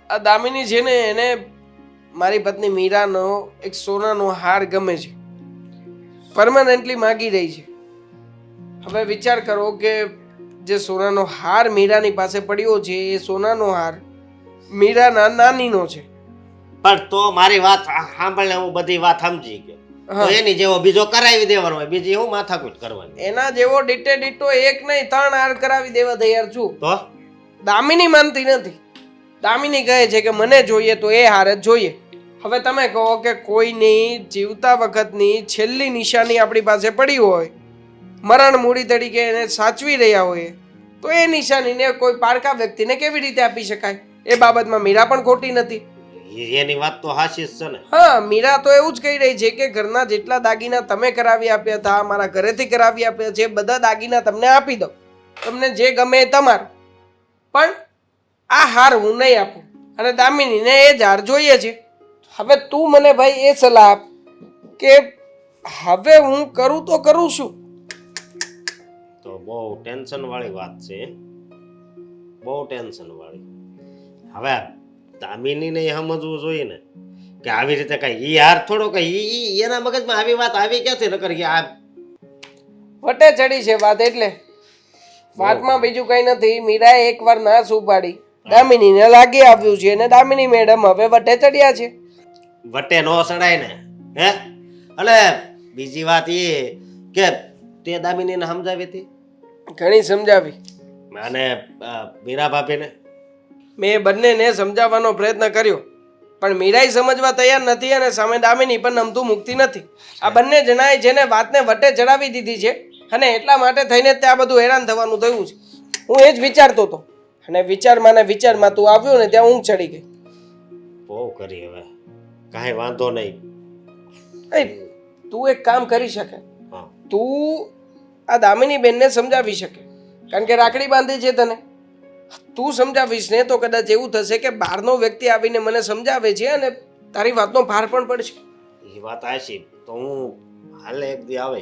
આ દામિની છે ને, એને મારી પત્ની મીરાનો એક સોનાનો હાર ગમે છે. પરમાનન્ટલી માગી રહી છે. હવે વિચાર કરો કે જે સોનાનો હાર મીરાની પાસે પડ્યો છે, એ સોનાનો હાર મીરાના નાનીનો છે. પણ તો મારી વાત સાંભળને, હું બધી વાત સમજી ગયો. હા. તો એની જેવો બીજો કરાવી દેવાનો હોય, બીજી હું માથાકૂટ કરવાની? એના જેવો ડીટે ડીટો એક નહીં 3 હાર કરાવી દેવા તૈયાર છું. તો દામિની માનતી નથી. દામિની કહે છે કે મને જોઈએ તો એ હાર જ જોઈએ. હવે તમે કહો કે કોઈની જીવતા વખતની છેલ્લી નિશાની આપણી પાસે પડી હોય, મરણ મૂડી તરીકે એને સાચવી રહ્યા હોય, તો એ નિશાનીને કોઈ પારકા વ્યક્તિને કેવી રીતે આપી શકાય? એ બાબતમાં મીરા પણ ખોટી નથી. એની વાત તો હાચી જ છે ને. હા, મીરા તો એવું જ કહી રહી છે કે ઘરના જેટલા દાગીના તમે કરાવી આપ્યા હતા, મારા ઘરેથી કરાવી આપ્યા છે, બધા દાગીના તમને આપી દો, તમને જે ગમે એ તમારું, પણ આ હાર હું નહીં આપું. અને દામિનીને એ જ હાર જોઈએ છે. હવે તું મને ભાઈ એ સલાહ આપ કે હવે હું કરું તો કરું શું? તો બહુ ટેન્શન વાળી વાત છે, બહુ ટેન્શન વાળી. હવે દામિનીને એ સમજવું જોઈએ ને કે આવી રીતે કઈ ઈ હાર થોડો કઈ એના મગજમાં આવી વાત આવી ક્યાંથી નકર કે આ વટે ચડી છે વાત. એટલે વાતમાં બીજું કઈ નથી. મીરાએ એકવાર ના ઉપાડી, દામિનીને લાગી આવ્યું છે અને દામિની મેડમ હવે વટે ચડ્યા છે. વટે નો સડાય ને. હે અને બીજી વાત એ કે તે દામિનીને સમજાવી હતી ઘણી સમજાવી. અને મીરા ભાભીને મેં બંનેને સમજાવવાનો પ્રયત્ન કર્યો, પણ મીરાઈ સમજવા તૈયાર નથી અને સામે દામિની પણ નમતું મૂકતી નથી. આ બંને જણાએ જેને વાતને વટે ચડાવી દીધી છે અને એટલા માટે થઈને તે આ બધું હેરાન થવાનું થયું છે. હું એ જ વિચારતો હતો અને વિચારમાં ને વિચારમાં તું આવ્યો ને ત્યાં ઊંઘ ચડી ગઈ. બહુ કરી. હવે કાંઈ વાંધો નહીં. એ તું એક કામ કરી શકે. હા, તું આ દામિની બેનને સમજાવી શકે, કારણ કે રાખડી બાંધી છે તને. તું સમજાવીશ ને તો કદાચ એવું થશે કે બહારનો વ્યક્તિ આવીને મને સમજાવે છે અને તારી વાતનો ભાર પણ પડશે. એ વાત આશી. તો હું હાલે એક દી આવે.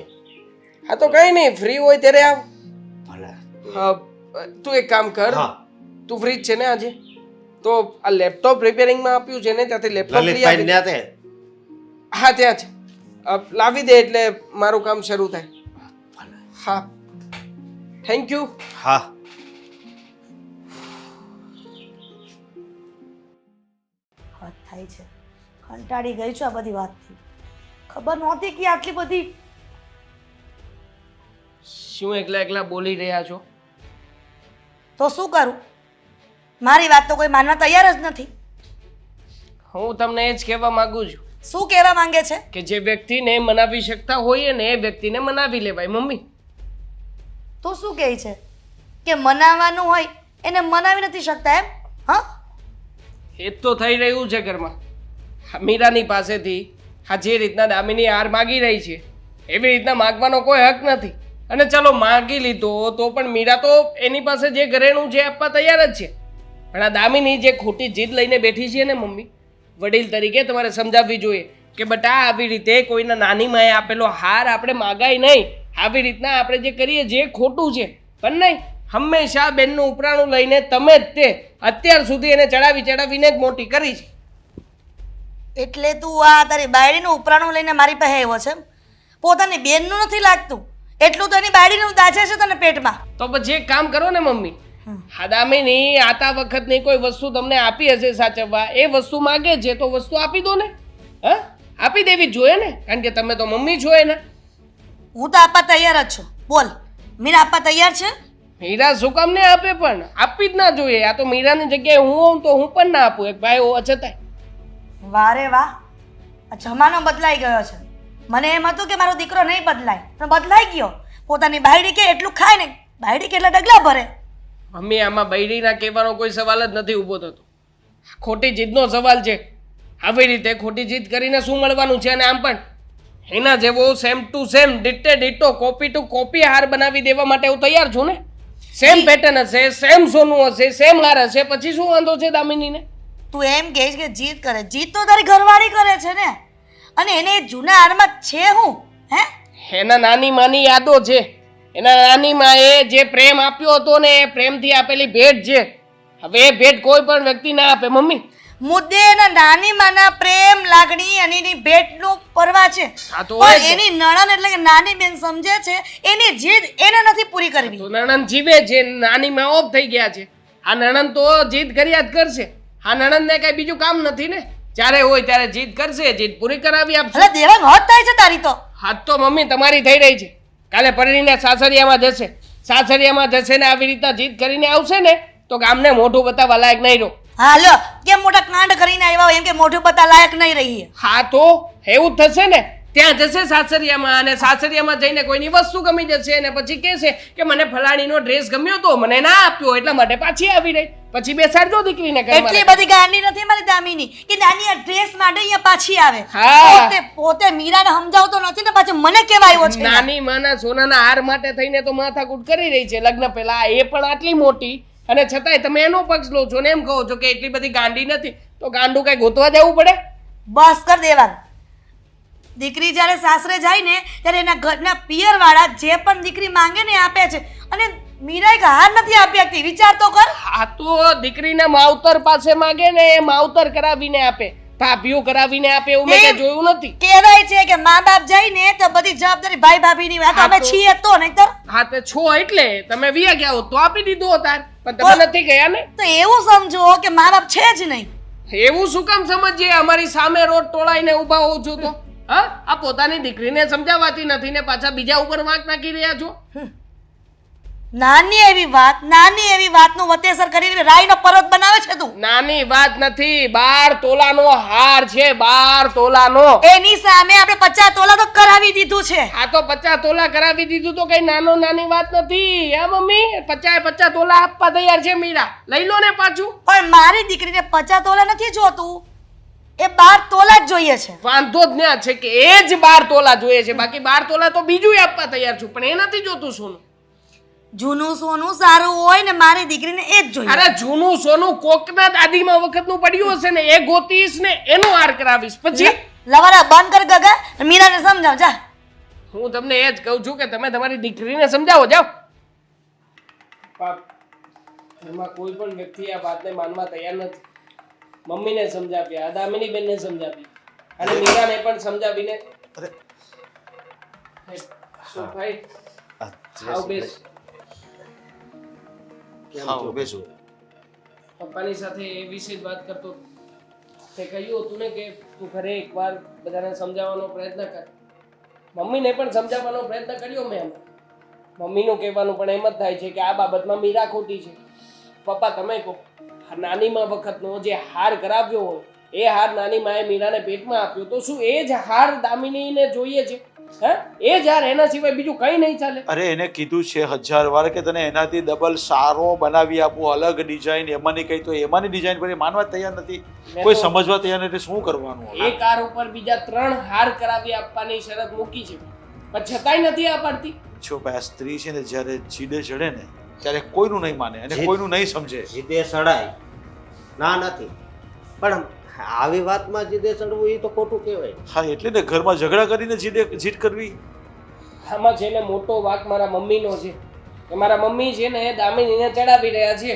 હા તો કઈ નહીં, ફ્રી હોય ત્યારે આવ. ભલે. હા, તું એક કામ કર. હા, તું ફ્રી જ છે ને આજે? તો આ લેપટોપ રિપેરિંગમાં આપ્યું છે ને, ત્યાંથી લેપટોપ લઈ લલિતભાઈ આપી. ને તે હા ત્યાં છે. લાવી દે એટલે મારું કામ શરૂ થાય. હા, થેન્ક યુ. હા. હદ થાય છે. કંટાળી ગઈ છું આ બધી વાતથી. ખબર નહોતી કે આટલી બધી. શું એકલા એકલા બોલી રહ્યા છો? તો શું કરું? મારી વાત તો કોઈ માનવા તૈયાર જ નથી. હું તમને એ જ કહેવા માંગુ છું શું કહેવા માંગે છે? કે જે વ્યક્તિને મનાવી શકતા હોઈએ ને એ વ્યક્તિને મનાવી લેવાય. મમ્મી, તું શું કહે છે કે મનાવવાનું હોય એને મનાવી નથી શકતા એમ? હા, એ જ તો થઈ રહ્યું છે ઘરમાં. આ મીરાની પાસેથી આ જે રીતના દામિની હાર માગી રહી છે એવી રીતના માગવાનો કોઈ હક નથી. અને ચલો માગી લીધો તો પણ મીરા તો એની પાસે જે ઘરેણું છે આપવા તૈયાર જ છે. પણ આ દામિની જે ખોટી જીદ લઈને બેઠી છે ને મમ્મી, વડીલ તરીકે તમારે સમજાવવી જોઈએ કે બટા આવી રીતે કોઈના નાની માએ આપેલો હાર આપણે માગાય નહીં. આવી રીતના આપણે જે કરીએ જે ખોટું છે. પણ નહીં, હંમેશા બેનનું ઉપરાણું લઈને તમે જ તે અત્યાર સુધી એને ચડાવીને જ મોટી કરી છે. એટલે તું આ તારી બાયડીનું ઉપરાણું લઈને મારી પાસે આવ્યો છે એમ? પોતાની બેનનું નથી લાગતું એટલું તો એની બાયડીનું દાચે છે તને પેટમાં. તો પછી એક કામ કરો ને મમ્મી, હા દામિની આતા વખતની કોઈ વસ્તુ તમને આપી હશે સાચવવા, એ વસ્તુ માગે છે તો વસ્તુ આપી દો ને. હા, આપી દેવી જ જોઈએ ને, કારણ કે તમે તો મમ્મી છો એના. હું તો આપવા તૈયાર જ છું. બોલ, મીરા આપવા તૈયાર છે? મીરા શું કામ ને આપે? પણ આપવી જ ના જોઈએ. આ તો મીરાની જગ્યાએ હું હોઉં તો હું પણ ના આપું એક ભાઈ હોવા છતાંય. વારે વાહ, આ જમાનો બદલાઈ ગયો છે. મને એમ હતું કે મારો દીકરો નહીં બદલાય, પણ બદલાઈ ગયો. પોતાની બાયડી કે એટલું ખાય ને, બાયડી કેટલા ડગલા ભરે. મમ્મી આમાં બૈરીના કહેવાનો કોઈ સવાલ જ નથી ઊભો થતો. ખોટી જીદનો સવાલ છે. આવી રીતે ખોટી જીદ કરીને શું મળવાનું છે? અને આમ પણ એના જેવો સેમ ટુ સેમ ડિટ્ટે ડિટ્ટો કોપી ટુ કોપી હાર બનાવી દેવા માટે હું તૈયાર છું ને. સેમ પેટર્ન હશે, સેમ સોનું હશે, સેમ હાર હશે, પછી શું વાંધો છે દામિનીને? તું એમ કહેશ કે જીદ કરે? જીદ તો તારી ઘરવાળી કરે છે ને. અને એને જૂના હારમાં છે હું હે? એના નાની માની યાદો છે. એના નાની માએ જે પ્રેમ આપ્યો હતો ને એ પ્રેમથી આપેલી ભેટ છે. હવે એ ભેટ કોઈ પણ વ્યક્તિ ના આપે મમ્મી. મુદ્દે એના નાની માના પ્રેમ લાગણી અને એની ભેટનું પરવા છે. હા તો હોય પણ છે. એની નણંદ એટલે કે નાની બેન સમજે છે એની જીદ એને નથી પૂરી કરવી. તો નણંદ જીવે છે, નાની માં ઓફ થઈ ગયા છે. આ નણંદ તો જીદ કર્યા જ કરશે. આ નણંદને કઈ બીજું કામ નથી ને. જ્યારે હોય ત્યારે જીદ કરશે, જીદ પૂરી કરાવી આપશે. એટલે દેવાંગ હદ થાય છે તારી તો. હાથ તો મમ્મી તમારી થઈ રહી છે. કાલે પરણીને સાસરિયામાં જશે. સાસરિયામાં જશે ને આવી રીતના જીદ કરીને આવશે ને તો ગામને મોઢું બતાવવા લાયક નહીં રહો. હા લ્યો, કેમ મોટા કાંડ કરીને આવ્યા હોય એમ કે મોઢું બતા લાયક નહીં રહીએ. હા તો એવું જ થશે ને. ત્યાં જશે સાસરિયામાં અને સાસરિયામાં જઈને કોઈની વસ્તુ ગમી જશે અને પછી કહેશે કે મને ફલાણીનો ડ્રેસ ગમ્યો તો મને ના આપ્યો એટલા માટે પાછી આવી રહી. પછી બેસાડજો દીકરીને ઘરમાં. એટલી બધી ગાંડી નથી મારી દામિની કે નાની આ ડ્રેસ માટે અહીંયા પાછી આવે. હા. પોતે મીરાને સમજાવતો નથી ને પાછું મને કેવા આવ્યો છે. નાની માના સોનાના હાર માટે થઈને તો માથાકૂટ કરી રહી છે લગ્ન પહેલા. એ પણ આટલી મોટી અને છતાંય તમે એનો પક્ષ લો છો ને એમ કહો છો કે એટલી બધી ગાંડી નથી. તો ગાંડું કઈ ગોતવા જવું પડે? બસ કર દેવાંગ. દીકરી જ્યારે સાસરે જાય ને ત્યારે એના ઘરના પિયરવાળા જે પણ દીકરી માંગે ને આપે છે. અને મીરા એક હાર નથી આપી શકતી. વિચાર તો કર. આ તો દીકરીને માવતર પાસે માંગે ને એ માવતર કરાવીને આપે, ભાભીઓ કરાવીને આપે એવું મેં ક્યાંય જોયું નથી. કહેવાય છે કે મા બાપ જાય ને તો બધી જવાબદારી ભાઈ ભાભીની હોય. આ તો અમે છીએ તો નહીંતર. હા તે છો એટલે તમે વિયા ગયા હો તો આપી દીધું હોત પણ તમે નથી ગયા ને. તો એવું સમજો કે મા બાપ છે જ નહીં. એવું શું કામ સમજીએ? અમારી સામે રોડ ટોળાઈને ઊભા હોવ છો તો હા? આ પોતાની દીકરીને સમજાવાતી નથી ને પાછા બીજા ઉપર વાંક નાખી રહ્યા છો. નાની એવી વાતનું વતેસર કરીને રાઈનો પર્વત બનાવે છે તું. નાની વાત નથી, 12 તોલાનો હાર છે, 12 તોલાનો. એની સામે આપણે 50 તોલા તો કરાવી દીધું છે. આ તો 50 તોલા કરાવી દીધું તો કઈ નાની વાત નથી. હા મમ્મી, 50 તોલા આપવા તૈયાર છે મીરા. લઈ લો ને પાછું. પણ મારી દીકરીને 50 તોલા નથી જોતું, એ 12 તોલા જ જોઈએ છે. વાંધો જ ના છે કે એ જ 12 તોલા જોઈએ છે. બાકી 12 તોલા તો બીજું આપવા તૈયાર છું પણ એ નથી જોતું સોનું. જૂનું સોનું સારું હોય ને મારી દીકરીને એ જ જોઈએ. અરે જૂનું સોનું કોકના દાદીમાં વખતનું પડ્યું હશે ને એ ગોતીશ ને એનો હાર કરાવીશ. પછી લવારા બંધ કર ગગા, મીરાને સમજાવ જા. હું તમને એ જ કહું છું કે તમે તમારી દીકરીને સમજાવો. જાઓ. એમાં કોઈ પણ વ્યક્તિ આ વાતને માનવા તૈયાર નથી. મમ્મીને સમજાવ્યા, દામિની બેનને સમજાવી અને મીરાને પણ સમજાવીને. શું ભાઈ આવ બેસ. હા બેસો. પપ્પાની સાથે એ વિશે જ વાત કરતો. તે કહ્યું હતું ને કે તું ઘરે એકવાર બધાને સમજાવવાનો પ્રયત્ન કર. મમ્મીને પણ સમજાવવાનો પ્રયત્ન કર્યો મેં. મમ્મીનું કહેવાનું પણ એમ જ થાય છે કે આ બાબતમાં મીરા ખોટી છે. પપ્પા તમે કહો, નાની માં વખતનો જે હાર કરાવ્યો હોય એ હાર નાની માએ મીરાને પેટમાં આપ્યો તો શું એ જ હાર દામિનીને જોઈએ છે? હે? એ જ હાર એના સિવાય બીજું કઈ નહીં ચાલે? અરે એને કીધું છે 1000 વાર કે તને એનાથી ડબલ સારો બનાવી આપું, અલગ ડિઝાઇન એમાંની કઈ તો એમાંની ડિઝાઇન પર એ માનવા તૈયાર નથી. કોઈ સમજવા તૈયાર નથી. શું કરવાનું? એક હાર ઉપર બીજા 3 હાર કરાવી આપવાની શરત મૂકી છે પણ છતાંય નથી આપડતી. જો ભાઈ આ સ્ત્રી છે ને જ્યારે જીડે ચડે ને ત્યારે કોઈનું નહીં માને અને કોઈનું નહીં સમજે. જીદે સડાય ના નથી પણ આવી વાતમાં જીદે ચડવું એ તો ખોટું કહેવાય. હા એટલે ને ઘરમાં ઝઘડા કરીને જીદ કરવી. આમાં છે ને મોટો વાંક મારા મમ્મીનો છે. કે મારા મમ્મી છે ને દામિનીને ચડાવી રહ્યા છે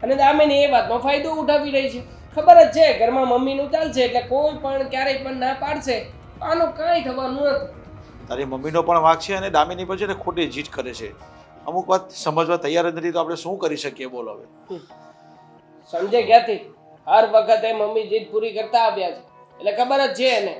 અને દામિની એ વાતનો ફાયદો ઉઠાવી રહી છે. ખબર જ છે ઘરમાં મમ્મીનું ચાલશે એટલે કોઈ પણ ક્યારેય પણ ના પાડશે આનું કાંઈ થવાનું નથી. તારી મમ્મીનો પણ વાંક છે અને દામિની પર છે ને ખોટી જીત કરે છે. અમુક વાત સમજવા તૈયાર જ નથી તો આપણે શું કરી શકીએ બોલો હવે. સમજે ક્યાંથી? હર વખતે મમ્મી જીદ પૂરી કરતા આવ્યા છે એટલે ખબર જ છે એને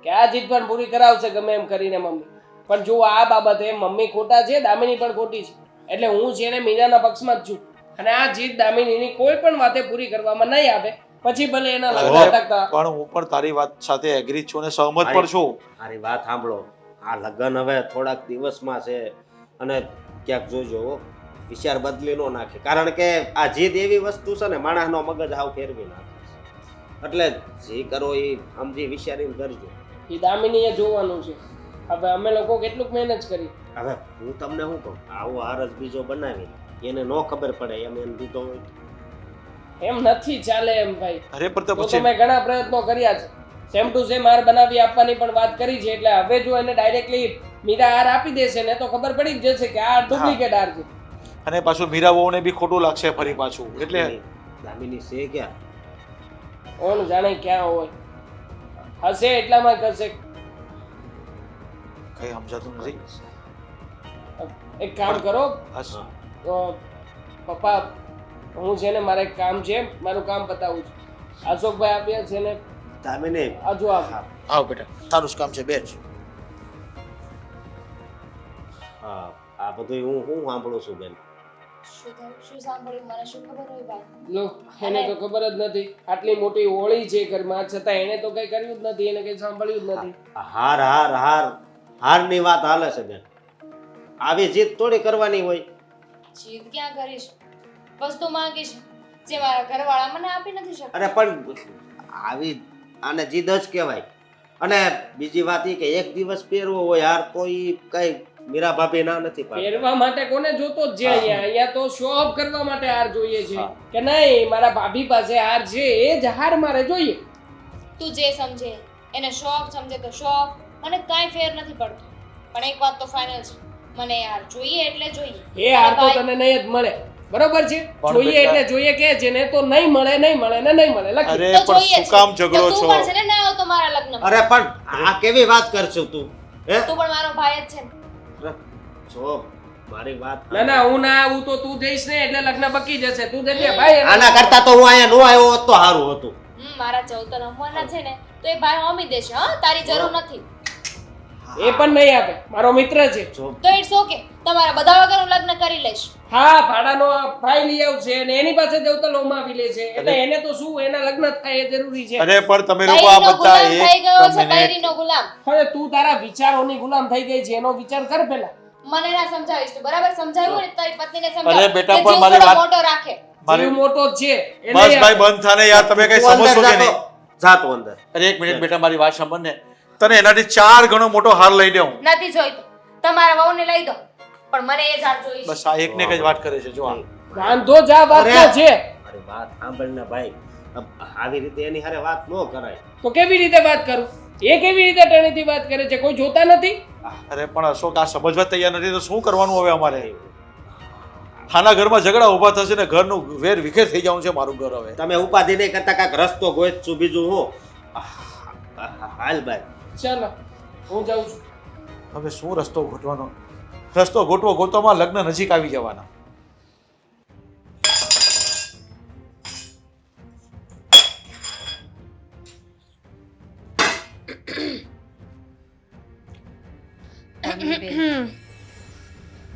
કે આ જીદ પણ પૂરી કરાવશે ગમે એમ કરીને મમ્મી. પણ જો આ બાબતે મમ્મી ખોટા છે, દામિની પણ ખોટી છે એટલે હું છે ને મીરાના પક્ષમાં જ છું અને આ જીદ દામિનીની કોઈ પણ વાતે પૂરી કરવામાં નહીં આવે પછી ભલે એના લગ્ન અટકતા. પણ હું પણ તારી વાત સાથે એગ્રી છું અને સહમત પણ છું. મારી વાત સાંભળો, આ લગ્ન હવે થોડાક દિવસમાં છે અને ક્યાંક જોજો હો, વિચાર બદલી ન નાખે. કારણ કે આ જીદ એવી વસ્તુ છે ને માણસનો મગજ હાવ ફેરવી નાખે. એટલે જે કરો એ સમજી વિચારીને કરજો. એ દામિનીએ જોવાનું છે. હવે અમે લોકો કેટલુંક મહેનત કરી. હવે હું તમને શું કહું, આવો હારસ બીજો બનાવી એને ન ખબર પડે એમ એને દીધો હોય એમ નથી ચાલે એમ ભાઈ. અરે પણ તો તો પછી મેં ઘણા પ્રયત્નો કર્યા છે, સેમ ટુ સેમ હાર બનાવી આપવાની પણ વાત કરી છે એટલે હવે જો એને ડાયરેક્ટલી મીરા હાર આપી દેશે ને તો ખબર પડી જ જશે કે આ ડુપ્લિકેટ હાર છે. અને પાછું મીરા વહુને બી ખોટું લાગશે ફરી પાછું. એટલે દામિની છે ક્યાં? કોણ જાણે ક્યાં હોય, હશે એટલામાં કરશે. કઈ સમજાતું નથી. એક કામ કરો બસ. પપ્પા, હું છે ને મારે એક કામ છે, મારું કામ પતાવું છું. અશોકભાઈ આપ્યા છે ને દામિની હજુ આપ. આવ બેટા, તારું જ કામ છે બેન. હા, આ બધું હું સાંભળું છું બેન. શું સાંભળ્યું મને શું ખબર હોય ભાઈ. લો, એને તો ખબર જ નથી. આટલી મોટી હોળી છે ઘરમાં છતાં એને તો કઈ કર્યું જ નથી, એને કઈ સાંભળ્યું જ નથી. હાર હાર હાર હારની વાત હાલે છે બેન. આવી જીત થોડી કરવાની હોય. જીદ ક્યાં કરીશ, વસ્તુ માંગીશ જે મારા ઘરવાળા મને આપી નથી શકતા. અરે પણ આવી આને જીદ જ કહેવાય. અને બીજી વાત એ કે એક દિવસ પહેરવો હોય હાર તો એ કઈ મીરા ભાભી ના નથી પાડતા. પહેરવા માટે કોને જોતો જ છે અહીંયા તો શો ઓફ કરવા માટે હાર જોઈએ છે કે નહીં મારા ભાભી પાસે હાર છે એ જ હાર મારે જોઈએ. તું જે સમજે એને શોખ સમજે તો શોખ, મને કાંઈ ફેર નથી પડતો. પણ એક વાત તો ફાઇનલ છે, મને યાર જોઈએ એટલે જોઈએ. એ હાર તો તને નહીં જ મળે, બરોબર છે? પણ જોઈએ બેટા- એટલે જોઈએ કે છે ને તો નહીં મળે ને નહીં મળે લખી. અરે તો પણ જોઈએ શું કામ છે. ઝઘડો તો તું છો? પણ છે ને ના આવતો મારા લગ્નમાં. અરે પણ આ કેવી વાત કરશું તું? હે તું પણ મારો ભાઈ જ છે ને. જો મારી વાત ના ના હું ના આવું તો તું જઈશ ને એટલે લગ્ન પકી જશે. તું જજે ભાઈ. આના કરતા તો હું અહીંયા નો આવ્યો હોત તો સારું હતું. મારા ચૌતર રમવાના છે ને તો એ ભાઈ હોમી દેશે. હા, તારી જરૂર નથી. એ પણ નહીં આપે, મારો મિત્ર છે. જો તો ઇટ્સ ઓકે, તમારા બધા વગર હું લગ્ન કરી લઈશ. હા, ભાડાનો ભાઈ લઈ આવશે અને એની પાસે જવું તો લોમાવી લે છે એટલે એને તો શું એના લગ્ન થાય એ જરૂરી છે. અરે પણ તમે લોકો આ બૈરીનો બધા ગુલામ થઈ ગયો છે, એક મિનિટ. બૈરીનો ગુલામ. હવે તું તારા વિચારોની ગુલામ થઈ ગઈ છે એનો વિચાર કર પેલા. મને ના સમજાવીશ તું, બરાબર? સમજાવ્યું હોય ને તારી પત્નીને અરે સમજાવ બેટા, કે પણ જીવ મારી થોડો વાત- મોટો રાખે. મારી- જીવ મોટો જ છે એ બસ નહીં ભાઈ આપે. બંધ થાને યાર, તમે કઈ તું અંદર સમજશો કે જાતો- નહીં? જાતો અંદર. અરે એક મિનિટ બેટા, મારી વાત સાંભળ ને. તને એનાથી 4 ગણો મોટો હાર લઈ દઉં. નથી જોઈતો, તમારા વહુને લઈ દો પણ મને એ જ હાર જોઈશ. બસ આ એકને એક જ વાત કરે છે જો આ. વાંધો જ આ વાતનો અરે. છે. મારી વાત સાંભળ ને ભાઈ, આવી રીતે એની હારે વાત ન કરાય. તો કેવી રીતે વાત કરું? એ કેવી રીતે ટણીથી વાત કરે છે? કોઈ જોતા નથી? અરે પણ અશોક આ સમજવા તૈયાર નથી તો શું કરવાનું હવે અમારે? ખાના ઘરમાં ઝઘડા ઊભા થશે ને ઘરનું વેર વિખેર થઈ જવાનું છે મારું ઘર હવે. તમે ઉપાધિ નહીં કરતા કાંઈક રસ્તો ગોતશું બીજું હું. હાલ ભાઈ. ચાલો હું જાઉં છું. હવે શું રસ્તો ગોતવાનો? રસ્તો ગોતવામાં લગ્ન નજીક આવી જવાના.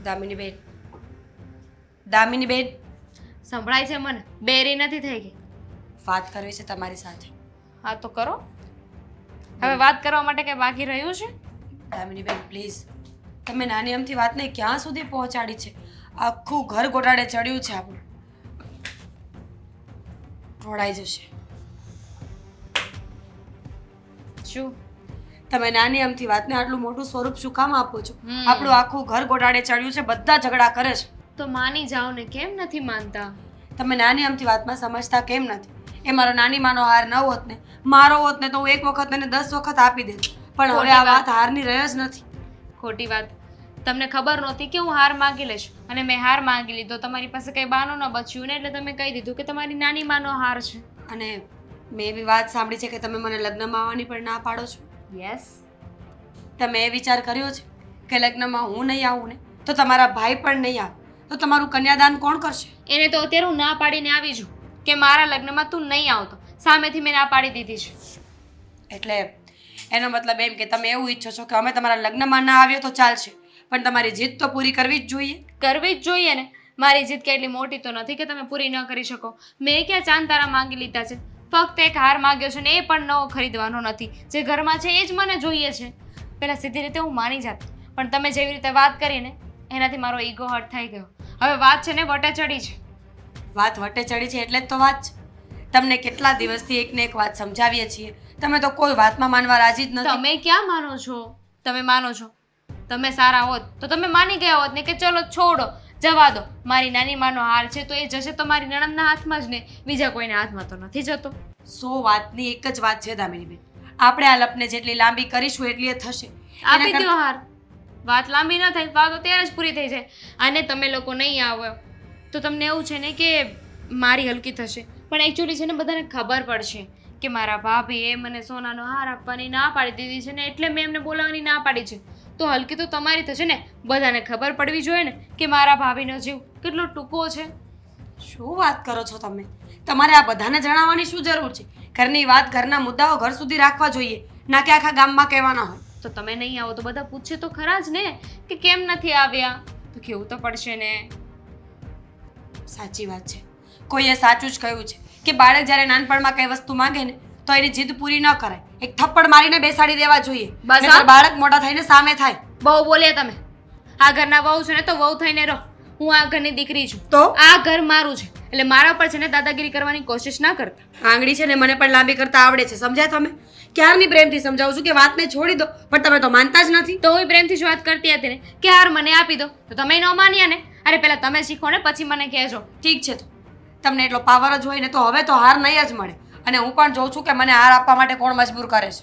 દામિનીબેન, દામિનીબેન, સંભળાય છે મને, બેરી નથી થઈ ગઈ. વાત કરવી છે તમારી સાથે. હા તો કરો. હવે વાત કરવા માટે કઈ બાકી રહ્યું છે? દામિનીબેન પ્લીઝ, તમે નાની અમથી વાતને ક્યાં સુધી પહોંચાડી છે? આખું ઘર ગોટાળે ચડ્યું છે આપણું. રોડાઈ જશે. શું? તમે નાની અમથી વાતને આટલું મોટું સ્વરૂપ શું કામ આપો છો? હમ. આપણું આખું ઘર ગોટાળે ચડ્યું છે, બધા ઝઘડા કરે છે. તો માની જાઓ ને, કેમ નથી માનતા? તમે નાની અમથી વાતમાં સમજતા કેમ નથી? એ મારો નાની માનો હાર ન હોત ને, મારો હોત ને તો હું 1 વખત એને 10 વખત આપી દેત. પણ હવે આ વાત હારની રહે જ નથી. ખોટી વાત. તમને ખબર નહોતી કે હું હાર માંગી લઈશ અને મેં હાર માંગી લીધો. તમારી પાસે કંઈ બહાનું ન બચ્યું ને એટલે તમે કહી દીધું કે તમારી નાની માનો હાર છે. અને મેં એવી વાત સાંભળી છે કે તમે મને લગ્નમાં આવવાની પણ ના પાડો છો. યસ, તમે એ વિચાર કર્યો છે કે લગ્નમાં હું નહીં આવું ને તો તમારા ભાઈ પણ નહીં આવે તો તમારું કન્યાદાન કોણ કરશે? એને તો અત્યારે હું ના પાડીને આવી છું કે મારા લગ્નમાં તું નહીં આવતો. સામેથી મેં ના પાડી દીધી છે. એટલે એનો મતલબ એમ કે તમે એવું ઈચ્છો છો કે અમે તમારા લગ્નમાં ના આવીએ તો ચાલશે, પણ તમારી જીદ તો પૂરી કરવી જ જોઈએ. કરવી જ જોઈએ ને. મારી જીદ કેટલી મોટી તો નથી કે તમે પૂરી ન કરી શકો. મેં ક્યાં ચાંદ તારા માંગી લીધા છે? ફક્ત એક હાર માંગ્યો છે ને એ પણ નવો ખરીદવાનો નથી. જે ઘરમાં છે એ જ મને જોઈએ છે. પહેલાં સીધી રીતે હું માની જાત, પણ તમે જેવી રીતે વાત કરીને એનાથી મારો ઈગો હર્ટ થઈ ગયો. હવે વાત છે ને વટે ચડી છે. વાત વટે ચડી છે એટલે જ તો વાત છે. તમને કેટલા દિવસથી એકને એક વાત સમજાવીએ છીએ, તમે તો કોઈ વાતમાં માનવા રાજી જ નથી. તમે ક્યાં માનો છો? તમે માનો છો? તમે સારા હોત તો તમે માની ગયા હોત ને કે ચલો છોડો, જવા દો. મારી નાની માનો હાર છે તો એ જશે તો મારી નણંદના હાથમાં જ ને, બીજા કોઈના હાથમાં તો નથી જતો. 100 વાતની એક જ વાત છે દામિનીબેન, આપણે આ લપને જેટલી લાંબી કરીશું એટલી એ થશે. આપી દો હાર. વાત લાંબી ન થાય, વાતો ત્યારે જ પૂરી થઈ જાય. અને તમે લોકો નહીં આવો તો તમને એવું છે ને કે મારી હલકી થશે, પણ એકચ્યુઅલી છે ને બધાને ખબર પડશે કે મારા ભાભીએ મને સોનાનો હાર આપવાની ના પાડી દીધી છે ને એટલે મેં એમને બોલાવવાની ના પાડી છે. તો હલકી તો તમારી થશે ને. બધાને ખબર પડવી જોઈએ ને કે મારા ભાભીનો જીવ કેટલો ટૂંકો છે. શું વાત કરો છો તમે? તમારે આ બધાને જણાવવાની શું જરૂર છે? ઘરની વાત, ઘરના મુદ્દાઓ ઘર સુધી રાખવા જોઈએ, ના કે આખા ગામમાં કહેવાના હોય. તો તમે નહીં આવો તો બધા પૂછશે તો ખરા જ ને કે કેમ નથી આવ્યા. તો કેવું તો પડશે ને. સાચી વાત છે. કોઈએ સાચું જ કહ્યું છે કે બાળક જ્યારે નાનપણમાં કઈ વસ્તુ માંગે ને તો એની જીદ પૂરી ન કરાય, એક થપ્પડ મારીને બેસાડી દેવા જોઈએ. બસ નહીંતર હા. બાળક મોટા થઈને સામે થાય. બહુ બોલ્યા તમે. આ ઘરના વહુ છે ને તો વહુ થઈને રહો. હું આ ઘરની દીકરી છું. તો આ ઘર મારું છે એટલે મારા પર છે ને દાદાગીરી કરવાની કોશિશ ના કરતા. આંગળી છે ને મને પણ લાંબી કરતા આવડે છે, સમજ્યા તમે? ક્યારની પ્રેમથી સમજાવું છું કે વાતને છોડી દો, પણ તમે તો માનતા જ નથી. તો હું પ્રેમથી જ વાત કરતી હતી ને કે હાર મને આપી દો, તો તમે ન માન્યા ને. અરે પહેલા તમે શીખો ને પછી મને કહેજો. ઠીક છે, તો તમને એટલો પાવર જ હોય ને તો હવે તો હાર નહીં જ મળે. અને હું પણ જોઉં છું કે મને હાર આપવા માટે કોણ મજબૂર કરે છે.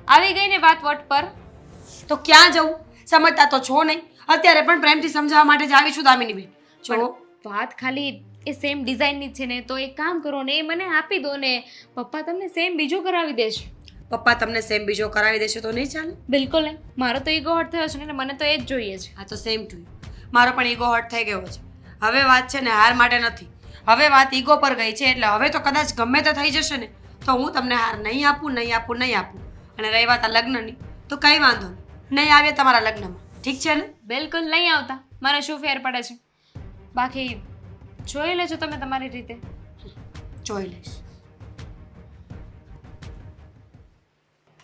આવી ગઈ ને વાત વટ પર. તો ક્યાં જવું? સમજતા તો છો નહીં. અત્યારે પણ પ્રેમથી સમજાવવા માટે જ આવી છું દામિનીબેન. જો વાત ખાલી એ સેમ ડિઝાઇનની છે ને તો એક કામ કરો ને એ મને આપી દો ને પપ્પા તમને સેમ બીજો કરાવી દેશે. પપ્પા તમને સેમ બીજો કરાવી દેશે તો નહીં ચાલે? બિલકુલ નહીં. મારો તો ઈગો હર્ટ થયો છે ને એટલે મને તો એ જ જોઈએ છે. આ તો સેમ ટુ યુ. મારો પણ ઈગો હર્ટ થઈ ગયો છે. હવે વાત છે ને હાર માટે નથી, હવે વાત ઈગો પર ગઈ છે. એટલે હવે તો કદાચ ગમે તે થઈ જશે ને તો હું તમને હાર નહીં આપું. અને રહી વાત આ લગ્નની તો કંઈ વાંધો નહીં, નહીં આવીએ તમારા લગ્નમાં, ઠીક છે ને? બિલકુલ નહીં આવતા. મને શું ફેર પડે છે? બાકી જોઈ લેજો તમે તમારી રીતે. જોઈ લઈશ.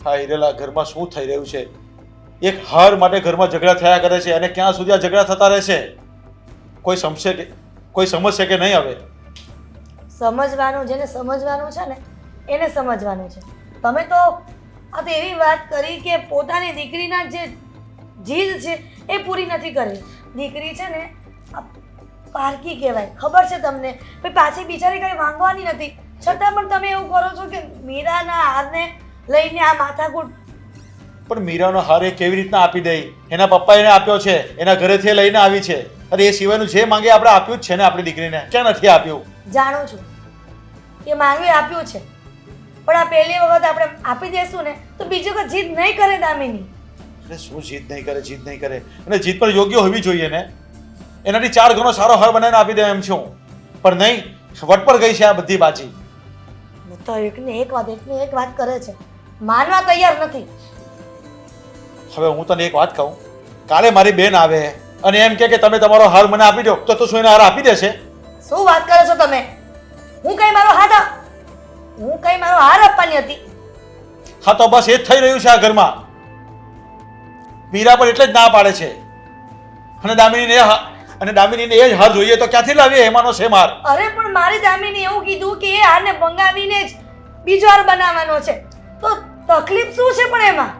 હા હિરેલા, ઘરમાં શું થઈ રહ્યું છે? એક હાર માટે ઘરમાં ઝઘડા થયા કરે છે અને ક્યાં સુધી આ ઝઘડા થતા રહેશે? કોઈ સમજશે કે નહીં? હવે સમજવાનું જેને સમજવાનું છે ને એને સમજવાનું છે. તમે તો આ તો એવી વાત કરી કે પોતાની દીકરીના જે જીદ છે એ પૂરી નથી કરી. દીકરી છે ને આ પારકી કહેવાય, ખબર છે તમને? ભાઈ પાછી બિચારી કંઈ માંગવાની નથી, છતાં પણ તમે એવું કરો છો કે મીરાના હારને લઈને આ માથાકૂટ. પણ મીરાનો હાર એ કેવી રીતના આપી દઈ? એના પપ્પા એને આપ્યો છે, એના ઘરેથી લઈને આવી છે. અરે એ સિવાયનું જે માંગે આપણે આપ્યું જ છે ને આપણી દીકરીને. ક્યાં નથી આપ્યું? જાણું છું કે માંગ્યું આપ્યું છે, પણ આ પહેલી વખત આપણે આપી દેશું ને તો બીજું કોઈ જીદ નહીં કરે દામિની. અરે શું જીદ નહીં કરે? અને જીદ પણ યોગ્ય હોવી જોઈએ ને. એનાથી 4 ગણો સારો હાર બનાવીને આપી દે એમ છું, પણ નહીં, વટ પર ગઈ છે આ બધી બાજી. તો એકની એક વાત કરે છે, માનવા તૈયાર નથી. હવે હું તને એક વાત કહું, કાલે મારી બેન આવે અને એમ કે તમે તમારો હાર મને આપી દો તો શું એને હાર આપી દેશે? શું વાત કરો છો તમે? હું કઈ મારો હાર આપવાની હતી? હા તો બસ એ જ થઈ રહ્યું છે આ ઘરમાં. મીરા પણ એટલે જ ના પાડે છે અને દામિનીને એ જ હાર જોઈએ તો ક્યાંથી લાવીએ? એમાંનો સેમ હાર. અરે પણ મારી દામિની એવું કીધું કે એ હારને ભંગાવીને જ બીજો હાર બનાવવાનો છે, તો તકલીફ શું છે પણ એમાં?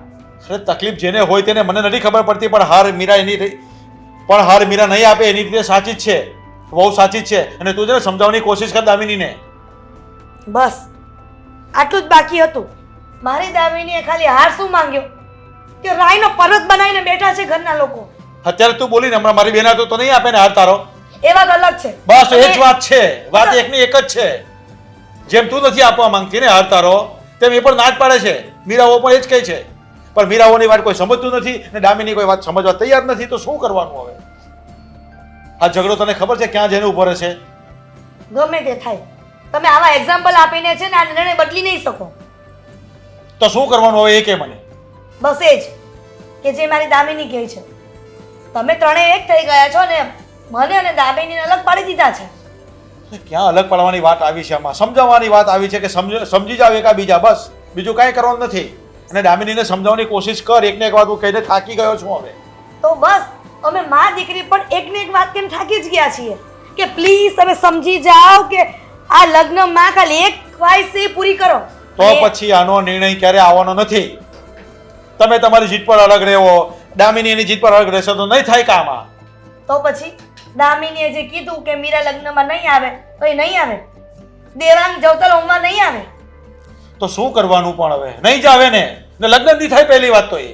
અરે તકલીફ જેને હોય તેને મને નથી ખબર પડતી, પણ હાર મીરા નહીં આપે એની રીતે સાચી જ છે, બહુ સાચી જ છે. અને તું છે સમજાવવાની કોશિશ કર દામિનીને. બસ આટલું જ બાકી હતું. મારી દામિનીએ ખાલી હાર શું માંગ્યો કે રાયનો પર્વત બનાવીને બેઠા છે ઘરના લોકો. અત્યારે તું બોલીને હમણાં મારી બેન તો નહીં આપે ને હાર તારો. એ વાત અલગ છે. બસ એ જ તમે- વાત છે. વાત એકની એક જ છે. જેમ તું નથી આપવા માંગતી ને હાર તારો, તેમ એ પણ ના જ પાડે છે. મીરાઓ પણ એ જ કહે છે. પણ મીરાઓની વાત કોઈ સમજતું નથી ને દામિની કોઈ વાત સમજવા તૈયાર નથી, તો શું કરવાનું હવે? આ ઝઘડો તને ખબર છે ક્યાં જઈને ઉભો રહેશે? ગમે તે થાય, તમે આવા એક્ઝામ્પલ આપીને છે ને આ નિર્ણય બદલી નહીં શકો. તો શું કરવાનું હવે એ કે મને. બસ એ જ કે જે મારી દામિની કહે છે. તમે ત્રણેય એક થઈ ગયા છો ને મને અને દામિનીને અલગ પાડી દીધા છે. ક્યાં અલગ પડવાની વાત આવી છે આમાં? સમજાવવાની વાત આવી છે કે સમજી જાવ એકાબીજા, બસ બીજું કાંઈ કરવાનું નથી. અને દામિનીને સમજાવવાની કોશિશ કર. એકને એક વાત હું કહીને થાકી ગયો છું હવે. તો બસ અમે મા દીકરી પણ એકને એક વાત કેમ થાકી જ ગયા છીએ કે પ્લીઝ તમે સમજી જાઓ કે આ લગ્નમાં ખાલી એક ખ્વાહિશ છે એ પૂરી કરો. તો પછી આનો નિર્ણય ક્યારે આવવાનો નથી. તમે તમારી જીત પર અલગ રહેવો, દામિની એની જીત પર અલગ રહેશે તો નહીં થાય કામ. તો પછી દામિનીએ જે કીધું કે મીરા લગ્નમાં નહીં આવે તો એ નહીં આવે. દેવાંગ જવતલ હોમમાં નહીં આવે. તો શું કરવાનું પણ હવે? નહીં જ આવે ને લગ્ન નહીં થાય. પહેલી વાત તો એ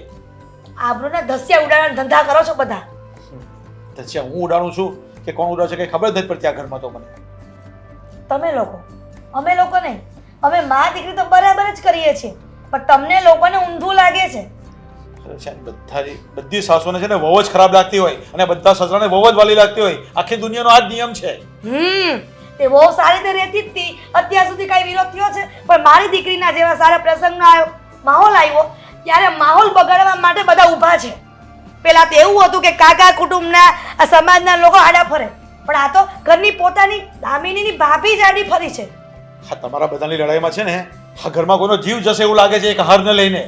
આબરૂના ધસ્યા ઉડાડવાના ધંધા કરો છો બધા. પછી હું ઉડાડું છું કે કોણ ઉડાડે છે કઈ ખબર જ નથી પડતી આ ઘરમાં તો મને. તમે લોકો, અમે લોકો નહીં. અમે મા દીકરી તો બરાબર જ કરીએ છીએ પણ તમને લોકોને ઊંધું લાગે છે. બધી સાસુને છે ને બહુ જ ખરાબ લાગતી હોય અને બધા સસરાને બહુ જ વાલી લાગતી હોય. આખી દુનિયાનો આ જ નિયમ છે. તે બહુ સારી રીતે રહેતી જ હતી. અત્યાર સુધી કઈ વિરોધ થયો છે? પણ મારી દીકરીના જેવા સારા પ્રસંગનો માહોલ આવ્યો ત્યારે માહોલ બગાડવા માટે બધા ઊભા છે. પેલા તો એવું હતું કે કાકા કુટુંબના આ સમાજના લોકો આડા ફરે, પણ આ તો ઘરની પોતાની દામિનીની ભાભી જ આડી ફરી છે. હા, તમારા બધાની લડાઈમાં છે ને આ ઘરમાં કોઈનો જીવ જશે એવું લાગે છે એક હારને લઈને.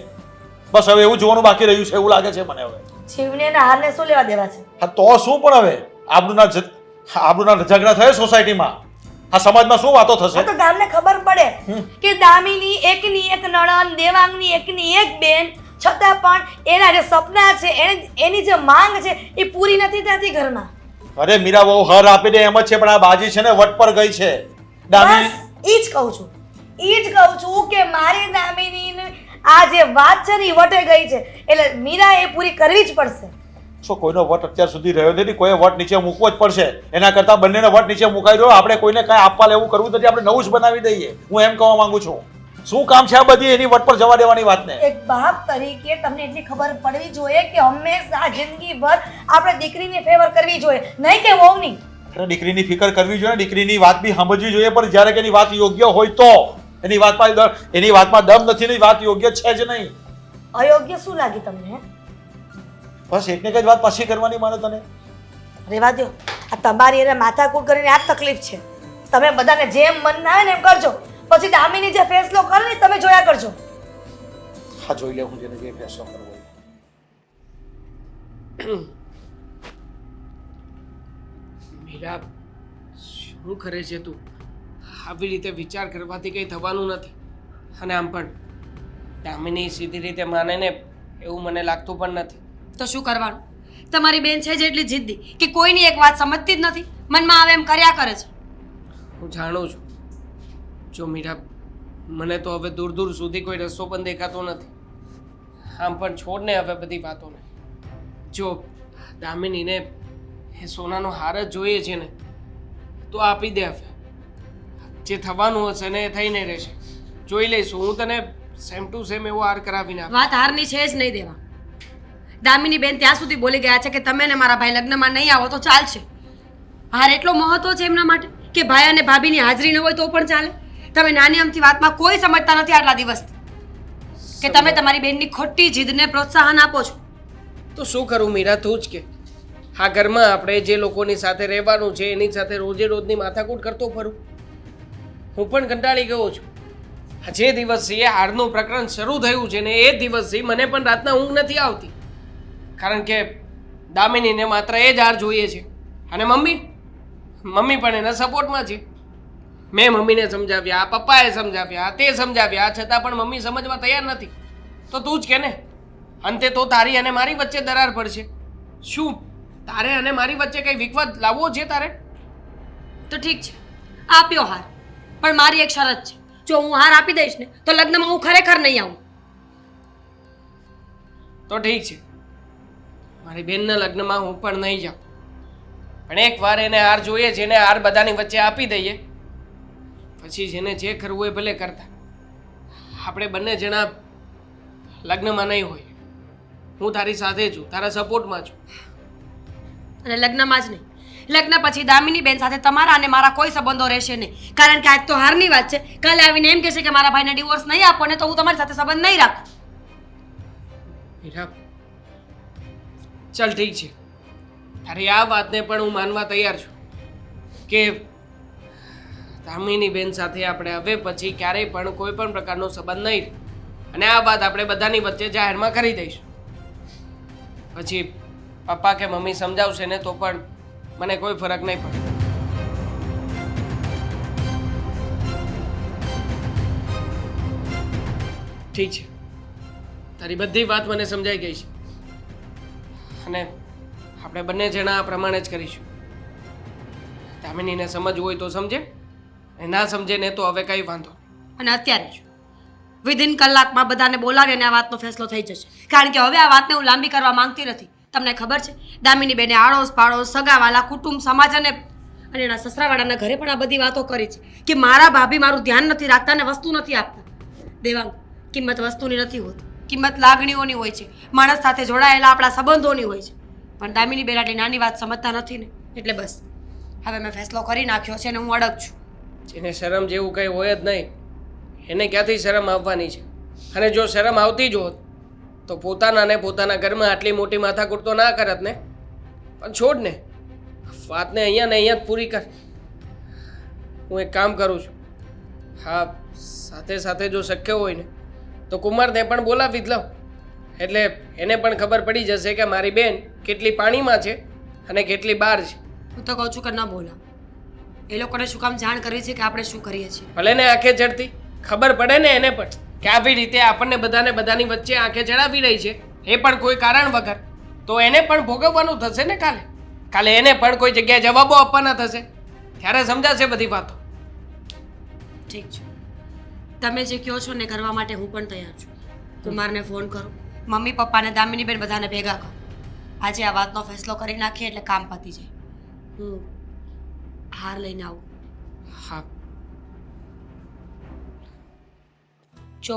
બસ હવે એવું જોવાનું બાકી રહ્યું છે એવું લાગે છે મને હવે. જીવને અને હારને શું લેવા દેવા છે? હા તો શું પણ હવે આબરૂના ઝઘડા થયા સોસાયટીમાં, આ સમાજમાં શું વાતો થશે? આ તો ગામને ખબર પડે કે દામિની એકની એક નણંદ, દેવાંગની એકની એક બેન, છતાં પણ એના જે સપના છે એની જે માંગ છે એ પૂરી નથી થતી ઘરમાં. અરે મીરા બહુ હર આપી દે એમ જ છે, પણ આ બાજી છે ને વટ પર ગઈ છે. દામિની બસ ઈ જ કહું છું, ઈ જ કહું છું કે મારી દામિની આ જે વાત છે ને ઈ વટે ગઈ છે એટલે મીરા એ પૂરી કરવી જ પડશે. શું કોઈનો વટ અત્યાર સુધી રહ્યો નથી? કોઈ વટ નીચે મૂકવો જ પડશે. એના કરતા બંનેને વટ નીચે મુકાઈ દો. આપણે કોઈને કાંઈ આપવા લેવું કરવું નથી, આપણે નવું જ બનાવી દઈએ. હું એમ કહેવા માંગુ છું. શું કામ છે આ બધી એની વટ પર જવા દેવાની વાતને? એક બાપ તરીકે તમને એટલી ખબર પડવી જોઈએ કે હંમેશા જિંદગીભર આપણે દીકરીને ફેવર કરવી જોઈએ, નહીં કે વહુની. અરે દીકરીની ફિકર કરવી જોઈએ, દીકરીની વાત બી સમજવી જોઈએ, પણ જ્યારે કે એની વાત યોગ્ય હોય તો. એની વાતમાં દમ નથી, એની વાત યોગ્ય છે જ નહીં. અયોગ્ય શું લાગી તમને? બસ એકને કઈ વાત પાછી કરવાની મારે તને. રેવા દો, આ તમારી એને માથાકૂટ કરીને આ જ તકલીફ છે. તમે બધાને જેમ મન ના આવે ને એમ કરજો, પછી દામિની જે ફેસલો કરે ને તમે જોયા કરજો. હા, જોઈ લે હું જેને જે ફેસલો કરવો હોય. મીરા, શું કરે છે તું? આવી રીતે વિચાર કરવાથી કંઈ થવાનું નથી. અને આમ પણ દામિની સીધી રીતે માને ને એવું મને લાગતું પણ નથી. તો શું કરવાનું? તમારી બેન છે જ એટલી જિદ્દી કે કોઈની એક વાત સમજતી જ નથી, મનમાં આવે એમ કર્યા કરે છે. હું જાણું છું. જો મીરા, મને તો હવે દૂર દૂર સુધી કોઈ રસ્તો પણ દેખાતો નથી. આમ પણ છોડ ને હવે બધી વાતોને. જો દામિનીને એ સોનાનો હાર જ જોઈએ છે ને તો આપી દે. હવે જે થવાનું હશે ને એ થઈને રહેશે. જોઈ લઈશું. હું તને સેમ ટુ સેમ એવો હાર કરાવીને આપીશ. વાત હારની છે જ નહીં દેવા. દામિની બેન ત્યાં સુધી બોલી ગયા છે કે તમે ને મારા ભાઈ લગ્નમાં નહીં આવો તો ચાલશે. હાર એટલો મહત્વ છે એમના માટે કે ભાઈ અને ભાભીની હાજરી ન હોય તો પણ ચાલે. તમે નાની અમથી વાતમાં કોઈ સમજતા નથી આટલા દિવસથી કે તમે તમારી બેનની ખોટી જીદને પ્રોત્સાહન આપો છો. તો શું કરું મીરા, તું જ કે. આ ઘરમાં આપણે જે લોકોની સાથે રહેવાનું છે એની સાથે રોજે રોજની માથાકૂટ કરતો ફરું. હું પણ કંટાળી ગયો છું. જે દિવસથી એ હારનું પ્રકરણ શરૂ થયું છે ને એ દિવસથી મને પણ રાતના ઊંઘ નથી આવતી. કારણ કે દામિનીને માત્ર એ જ હાર જોઈએ છે. અને મમ્મી પણ એના સપોર્ટમાં છે. મેં મમ્મીને સમજાવ્યા, પપ્પાએ સમજાવ્યા, તે સમજાવ્યા, છતાં પણ મમ્મી સમજવા તૈયાર નથી. તો તું જ કે ને, અંતે તો તારી અને મારી વચ્ચે દરાર પડશે. શું તારે અને મારી વચ્ચે કંઈ વિખવાદ લાવવો છે તારે? તો ઠીક છે, આપ્યો હાર, પણ મારી એક શરત છે. જો હું હાર આપી દઈશ ને તો લગ્નમાં હું ખરેખર નહીં આવું. તો ઠીક છે, મારી બેનના લગ્નમાં હું પણ નહીં જાઉં, પણ એકવાર એને હાર જોઈએ છે, એને હાર બધાની વચ્ચે આપી દઈએ, પછી જેને જે કરવું હોય ભલે કરતા. આપણે બંને જણા લગ્નમાં નહીં હોય. હું તારી સાથે છું, તારા સપોર્ટમાં છું. અને લગ્નમાં જ નહીં, લગ્ન પછી દામિની બેન સાથે તમારા અને મારા કોઈ સંબંધો રહેશે નહીં. કારણ કે આજ તો હારની વાત છે. કાલે આવીને એમ કહેશે કે મારા ભાઈને ડિવોર્સ નહીં આપો ને, તો હું તમારી સાથે સંબંધ નહીં રાખું. મીરા, ચાલ ઠીક છે, તારી આ વાતને પણ હું માનવા તૈયાર છું કે દામિની બેન સાથે આપણે હવે પછી ક્યારેય પણ કોઈ પણ પ્રકારનો સંબંધ નહીં રહે. અને આ વાત આપણે બધાની વચ્ચે જાહેરમાં કરી દઈશું. પછી પપ્પા કે મમ્મી સમજાવશે ને તો પણ મને કોઈ ફરક નહીં પડે. ઠીક છે, તારી બધી વાત મને સમજાઈ ગઈ છે અને આપણે બંને જણા આ પ્રમાણે જ કરીશું. દામિનીને સમજવું હોય તો સમજે, અને ના સમજે ને તો હવે કંઈ વાંધો નહીં. અને અત્યારે જ વિધિન કલાકમાં બધાને બોલાવી અને આ વાતનો ફેસલો થઈ જશે. કારણ કે હવે આ વાતને હું લાંબી કરવા માંગતી નથી. તમને ખબર છે, દામિની બેને આડોશ પાડોશ સગાવાલા કુટુંબ સમાજ અને એના સસરાવાળાના ઘરે પણ આ બધી વાતો કરી છે કે મારા ભાભી મારું ધ્યાન નથી રાખતા અને વસ્તુ નથી આપતા. દેવાંગ, કિંમત વસ્તુની નથી હોતી, કિંમત લાગણીઓની હોય છે, માણસ સાથે જોડાયેલા આપણા સંબંધોની હોય છે. પણ દામિની બેન આટલી નાની વાત સમજતા નથી ને, એટલે બસ હવે મેં ફેસલો કરી નાખ્યો છે અને હું અડગ છું. જેને શરમ જેવું કંઈ હોય જ નહીં, એને ક્યાંથી શરમ આવવાની છે? અને જો શરમ આવતી જ હોત તો પોતાના ને પોતાના ઘરમાં આટલી મોટી માથાકૂટ તો ના કરત ને. પણ છોડ ને, વાતને અહીંયા ને અહીંયા જ પૂરી કર. હું એક કામ કરું છું, હા, સાથે સાથે જો શક્ય હોય ને તો કુમારને પણ બોલાવી જ લઉં. એટલે એને પણ ખબર પડી જશે કે મારી બેન કેટલી પાણીમાં છે અને કેટલી બહાર છે. હું તો કહું છું કે ન બોલાવ. એ લોકોને શું કામ જાણ કરવી છે કે આપણે શું કરીએ છીએ? ભલે ને આંખે ચડતી ખબર પડે ને એને પણ કે આવી રીતે આપણને બધાની વચ્ચે આંખે ચડાવી રહી છે, એ પણ કોઈ કારણ વગર, તો એને પણ ભોગવવાનું થશે ને. કાલે એને પણ કોઈ જગ્યાએ જવાબો આપવાના થશે, ત્યારે સમજાશે બધી વાતો. ઠીક છે, તમે જે કહો છો ને કરવા માટે હું પણ તૈયાર છું. કુમારને ફોન કરો, મમ્મી પપ્પાને દામિની બેન બધાને ભેગા કરો. આજે આ વાતનો ફેસલો કરી નાખીએ એટલે કામ પતી જાય. હું હાર લઈને આવું. હા, જો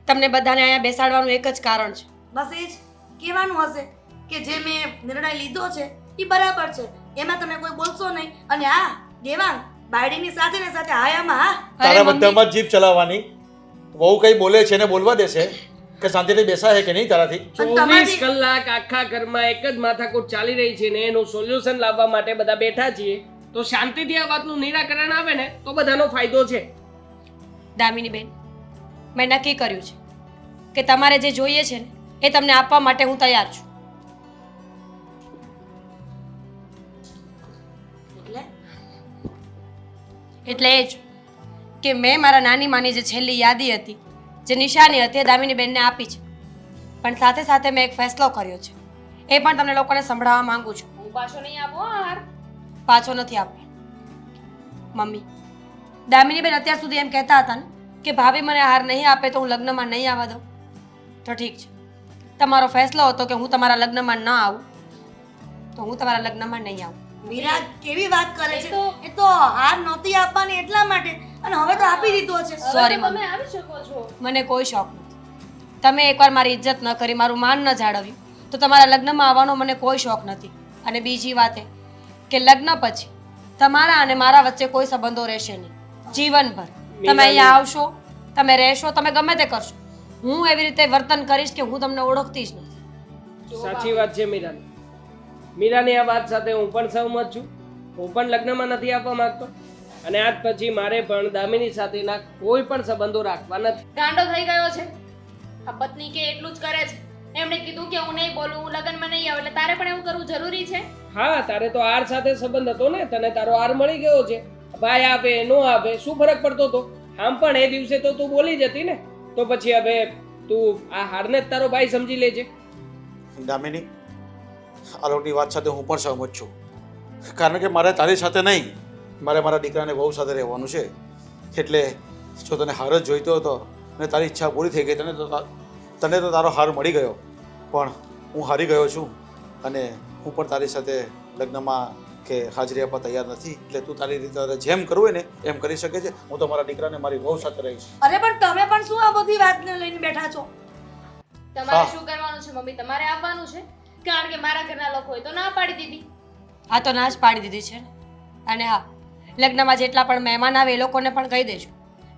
તમને બધાને અહીંયા બેસાડવાનું એક જ કારણ છે. બસ એ જ કહેવાનું હશે કે જે મેં નિર્ણય લીધો છે એ બરાબર છે, એમાં તમે કોઈ બોલશો નહીં. અને હા દેવાંગ, બાયડીની સાથે ને સાથે આયામાં હા. તારા બધામાં જીભ ચલાવવાની. બહુ કઈ બોલે છે ને બોલવા દેશે કે શાંતિથી બેસાય કે નહીં તારાથી? 24 કલાક આખા ઘરમાં એક જ માથાકૂટ ચાલી રહી છે ને એનું સોલ્યુશન લાવવા માટે બધા બેઠા છીએ, તો શાંતિથી આ વાતનું નિરાકરણ આવે ને તો બધાનો ફાયદો છે. દામિની બેન, મેં નક્કી કર્યું છે કે તમારે જે જોઈએ છે ને એ તમને આપવા માટે હું તૈયાર છું. એટલે એ જ કે મેં મારા નાની માની જે છેલ્લી યાદી હતી, જે નિશાની હતી, એ દામિની બેનને આપી છે. પણ સાથે સાથે મેં એક ફેસલો કર્યો છે, એ પણ તમને લોકોને સંભળાવવા માંગુ છું. હું પાછો નહીં આપો હાર. પાછો નથી આપ્યો. મમ્મી, દામિની બેન અત્યાર સુધી એમ કહેતા હતા ને કે ભાભી મને હાર નહીં આપે તો હું લગ્નમાં નહીં આવવા દઉં. તો ઠીક છે, તમારો ફેસલો હતો કે હું તમારા લગ્નમાં ન આવું, તો હું તમારા લગ્નમાં નહીં આવું. મીરા કેવી વાત કરે છે? એ તો હાર નહોતી આપવાની એટલા માટે, અને હવે તો આપી દીધો છે. સોરી તમે મમ્મી, આવી શકો છો. મને કોઈ શોખ નથી. તમે એકવાર મારી ઇજ્જત ન કરી, મારું માન ન જાળવ્યું, તો તમારા લગ્નમાં આવવાનો મને કોઈ શોખ નથી. અને બીજી વાત એ કે લગ્ન પછી તમારા અને મારા વચ્ચે કોઈ સંબંધો રહેશે નહીં જીવનભર. તમે અહીંયા આવશો, તમે રહેશો, તમે ગમે તે કરશો, હું એવી રીતે વર્તન કરીશ કે હું તમને ઓળખતી જ નથી. સાચી વાત છે મીરાની. મીરાની આ વાત સાથે હું પણ સહમત છું. હું પણ લગ્નમાં નથી આપવા માંગતો અને આજ પછી મારે પણ દામિની સાથેના કોઈ પણ સંબંધો રાખવા નથી. ગાંડો થઈ ગયો છે. આ પત્ની કે એટલું જ કરે છે. એમણે કીધું કે હું નહીં બોલું, હું લગ્નમાં નહીં આવું, એટલે તારે પણ એવું કરવું જરૂરી છે? હા, તારે તો આર સાથે સંબંધ હતો ને, તને તારો આર મળી ગયો છે. ભાઈ આવે નો આવે શું ફરક પડતો હતો? આમ પણ એ દિવસે તો તું બોલી જતી ને, તો પછી હવે તું આ હારને જ તારો ભાઈ સમજી લેજે. દામિની, આ લોકોની વાત સાથે હું પણ સહમત છું. કારણ કે મારે તારી સાથે નહીં, મારે મારા દીકરાને વહુ સાથે રહેવાનું છે. એટલે જો તને હાર જ જોઈતો હતો અને તારી ઈચ્છા પૂરી થઈ ગઈ, તને તો તારો હાર મળી ગયો, પણ હું હારી ગયો છું અને હું પણ તારી સાથે લગ્નમાં કે હાજરી આપવા તૈયાર નથી. એટલે તું તારી રીતે તારે જેમ કરવું હોય ને એમ કરી શકે છે. હું તો મારા દીકરાને મારી વહુ સાથે રહીશ. અરે પણ તમે પણ શું આ બધી વાતને લઈને બેઠા છો? તમારે હા. શું કરવાનું છે મમ્મી? તમારે આવવાનું છે, કારણ કે મારા ઘરના લોકોએ તો ના પાડી દીધી. આ તો ના જ પાડી દીધી છે ને. અને હા, લગ્નમાં જેટલા પણ મહેમાન આવે એ લોકોને પણ કહી દેજો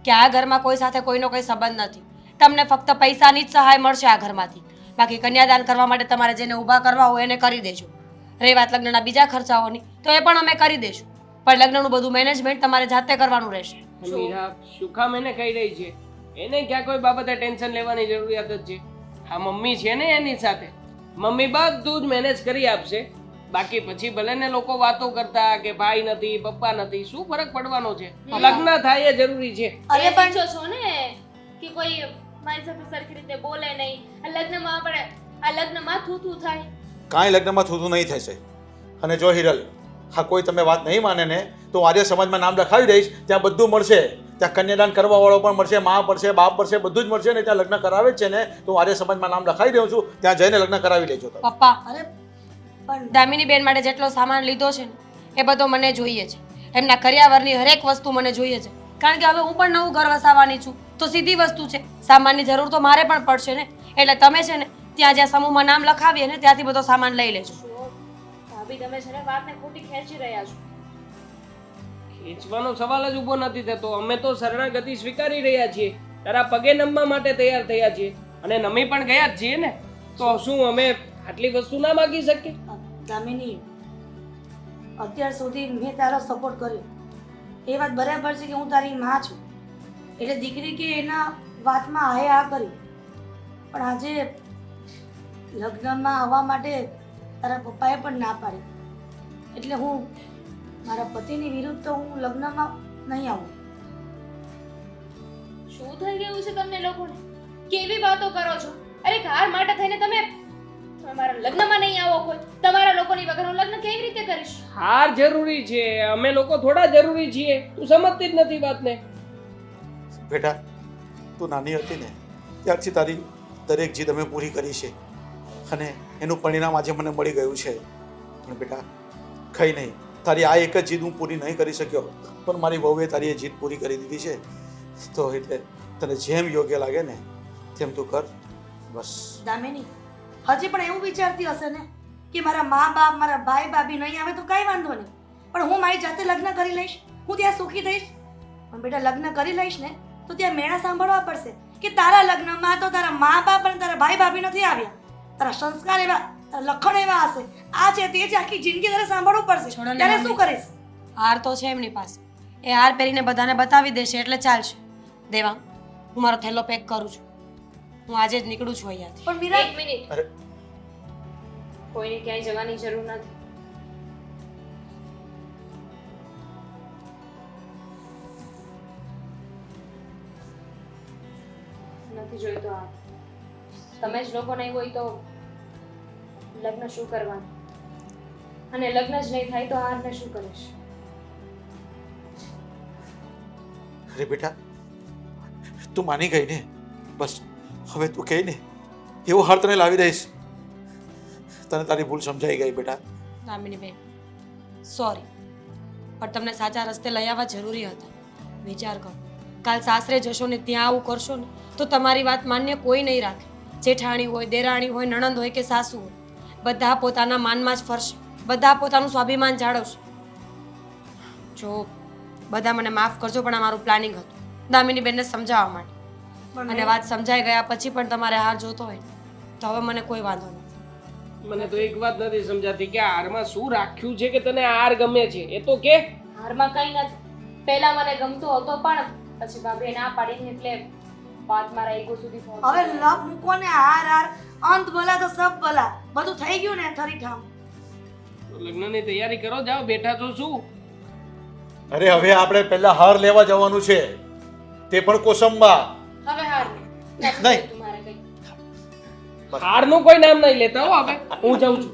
કે આ ઘરમાં કોઈ સાથે કોઈનો કોઈ સંબંધ નથી. તમને ફક્ત પૈસાની જ સહાય મળશે આ ઘરમાંથી. બાકી કન્યાદાન કરવા માટે તમારે જેને ઊભા કરવા હોય એને કરી દેજો. રહી વાત લગ્નના બીજા ખર્ચાઓની, તો એ પણ અમે કરી દઈશું. પણ લગ્નનું બધું મેનેજમેન્ટ તમારે જાતે કરવાનું રહેશે. મીરા શું કામ એને કહી રહી છે? એને ક્યાં કોઈ બાબતે ટેન્શન લેવાની જરૂરિયાત જ છે? હા, મમ્મી છે ને એની સાથે, મમ્મી બધું જ મેનેજ કરી આપશે. બાકી પછી ભલે ને લોકો વાતો કરતા કે ભાઈ નથી, પપ્પા નથી, શું ફરક પડવાનો છે? લગ્ન થાય એ જરૂરી છે. અરે અરે પણ પણ છો ને કે કોઈ મારી સાથે સરખી રીતે બોલે નહીં. આ લગ્નમાં આપણે આ લગ્નમાં થૂ થાય. કાંઈ લગ્નમાં થતું નહીં થશે. અને જો હિરલ, હા કોઈ તમે વાત નહીં માને ને તો આર્ય સમાજમાં નામ લખાવી દઈશ. ત્યાં બધું મળશે. ત્યાં કન્યાદાન કરવાવાળો પણ મળશે, મા મળશે, બાપ મળશે, બધું જ મળશે. ને ત્યાં લગ્ન કરાવે જ છે ને, તો આર્ય સમાજમાં નામ લખાવી દઉં છું. ત્યાં જઈને લગ્ન કરાવી લેજો તમે. પપ્પા, અરે પણ દામિની બેન માટે જેટલો સામાન લીધો છે ને એ બધો મને જોઈએ છે. એમના કરિયાવરની હરેક વસ્તુ મને જોઈએ છે. કારણ કે હવે હું પણ નવું ઘર વસાવવાની છું. તો સીધી વસ્તુ છે, સામાનની જરૂર તો મારે પણ પડશે ને. એટલે તમે છે ને ત્યાં જ્યાં સમૂહમાં નામ લખાવીએ ને ત્યાંથી બધો સામાન લઈ લેજો. ભાભી તમે છે ને વાતને ખોટી ખેંચી રહ્યા છો. ખેંચવાનો સવાલ જ ઊભો નથી થતો. અમે તો શરણાગતિ સ્વીકારી રહ્યા છીએ, તારા પગે નમવા માટે તૈયાર થયા છીએ અને નમી પણ ગયા જ છીએ ને. તો શું અમે આટલી વસ્તુ ના માગી શકીએ? દામિની, અત્યાર સુધી મેં તારો સપોર્ટ કર્યો. એ વાત બરાબર છે કે હું તારી માં છું, એટલે દીકરી કે એના વાતમાં આએ આ કરી. પણ આજે લગ્નમાં આવવા માટે તારા પપ્પાએ પણ ના પાડી. એટલે હું મારા પતિની વિરુદ્ધ તો હું લગ્નમાં નહીં આવું. શું થઈ ગયું છે તમને લોકોને? કેવી વાતો કરો છો? અરે ઘર માટે થઈને તમે મારા લગ્નમાં નહીં આવો કોઈ. તમારા લોકોની વગર હું લગ્ન કેવી રીતે કરીશ? હાર જરૂરી છે, અમે લોકો થોડા જરૂરી છીએ. તું સમજતી જ નથી વાતને. બેટા, તું નાની હતી ને ત્યારથી તારી દરેક જીદ અમે પૂરી કરી છે અને એનું પરિણામ આજે મને મળી ગયું છે. પણ બેટા કંઈ નહીં, તારી આ એક જ જીદ હું પૂરી નહીં કરી શક્યો, પણ મારી વહુએ તારી એ જીદ પૂરી કરી દીધી છે. તો એટલે તને જેમ યોગ્ય લાગે ને તેમ તું કર. બસ. દામિની હજી પણ એવું વિચારતી હશે ને કે મારા મા બાપ, મારા ભાઈ ભાભી નહીં આવે તો કાંઈ વાંધો નહીં, પણ હું મારી જાતે લગ્ન કરી લઈશ, હું ત્યાં સુખી થઈશ. પણ બેટા લગ્ન કરી લઈશ ને તો ત્યાં મેળા સાંભળવા પડશે કે તારા લગ્નમાં તો તારા મા બાપ અને તારા ભાઈ ભાભી નથી આવ્યા, તારા સંસ્કાર એવા, તારા લખણ એવા હશે, આ છે તે જ આખી જિંદગી તારે સાંભળવું પડશે. છોડો ને ત્યારે મમ્મી. શું કરીશ? હાર તો છે એમની પાસે, એ હાર પહેરીને બધાને બતાવી દેશે એટલે ચાલશે. દેવા, હું મારો થેલો પેક કરું છું. હું આજે જ નીકળું છું અહીંયાથી. પણ મીરા, એક મિનિટ, અરે કોઈને ક્યાંય જવાની જરૂર નથી. નથી જોઈતો આ. તમે જ લોકો નહીં હોય તો લગ્ન શું કરવાનું? અને લગ્ન જ નહીં થાય તો હારને શું કરીશ? અરે બેટા, તું માની ગઈ ને, બસ હવે તું કહે ને એવો હાર તને લાવી દઈશ. તને તારી ભૂલ સમજાઈ ગઈ બેટા. દામિની બેન, સોરી, પણ તમને સાચા રસ્તે લઈ આવવા જરૂરી હતા. વિચાર કરો, કાલ સાસરે જશો ને ત્યાં આવું કરશો ને તો તમારી વાત માન્ય કોઈ નહીં રાખે. જેઠાણી હોય, દેરાણી હોય, નણંદ હોય કે સાસુ હોય, બધા પોતાના માનમાં જ ફરશે, બધા પોતાનું સ્વાભિમાન જાળવશે. જો બધા મને માફ કરજો, પણ આ મારું પ્લાનિંગ હતું દામિની બેનને સમજાવવા માટે. પણ અને વાત સમજાઈ ગયા પછી પણ તમારે હાર જોતો હોય તો હવે મને કોઈ વાંધો નથી. મને તો એક વાત નથી સમજાતી કે આ હારમાં શું રાખ્યું છે કે તને આ હાર ગમે છે? એ તો કે. હારમાં કંઈ નથી. પહેલા મને ગમતો હતો પણ પછી ભાભીએ ના પાડીને એટલે વાત મારા ઈગો સુધી પહોંચી હવે ગઈ. લવ મૂકો ને, હાર હાર અંત ભલા તો સબ ભલા, બધું થઈ ગયું ને થરી ઠામ. તો લગ્નની તૈયારી કરો, જાઓ, બેઠા છો શું? અરે હવે આપણે પહેલા હાર લેવા જવાનું છે, તે પણ કોસંબા. હવે હાર નથી નહીં. જોઈતું મારે કંઈ. હારનું કોઈ નામ નહીં લેતા હો. હવે હું જાઉં છું.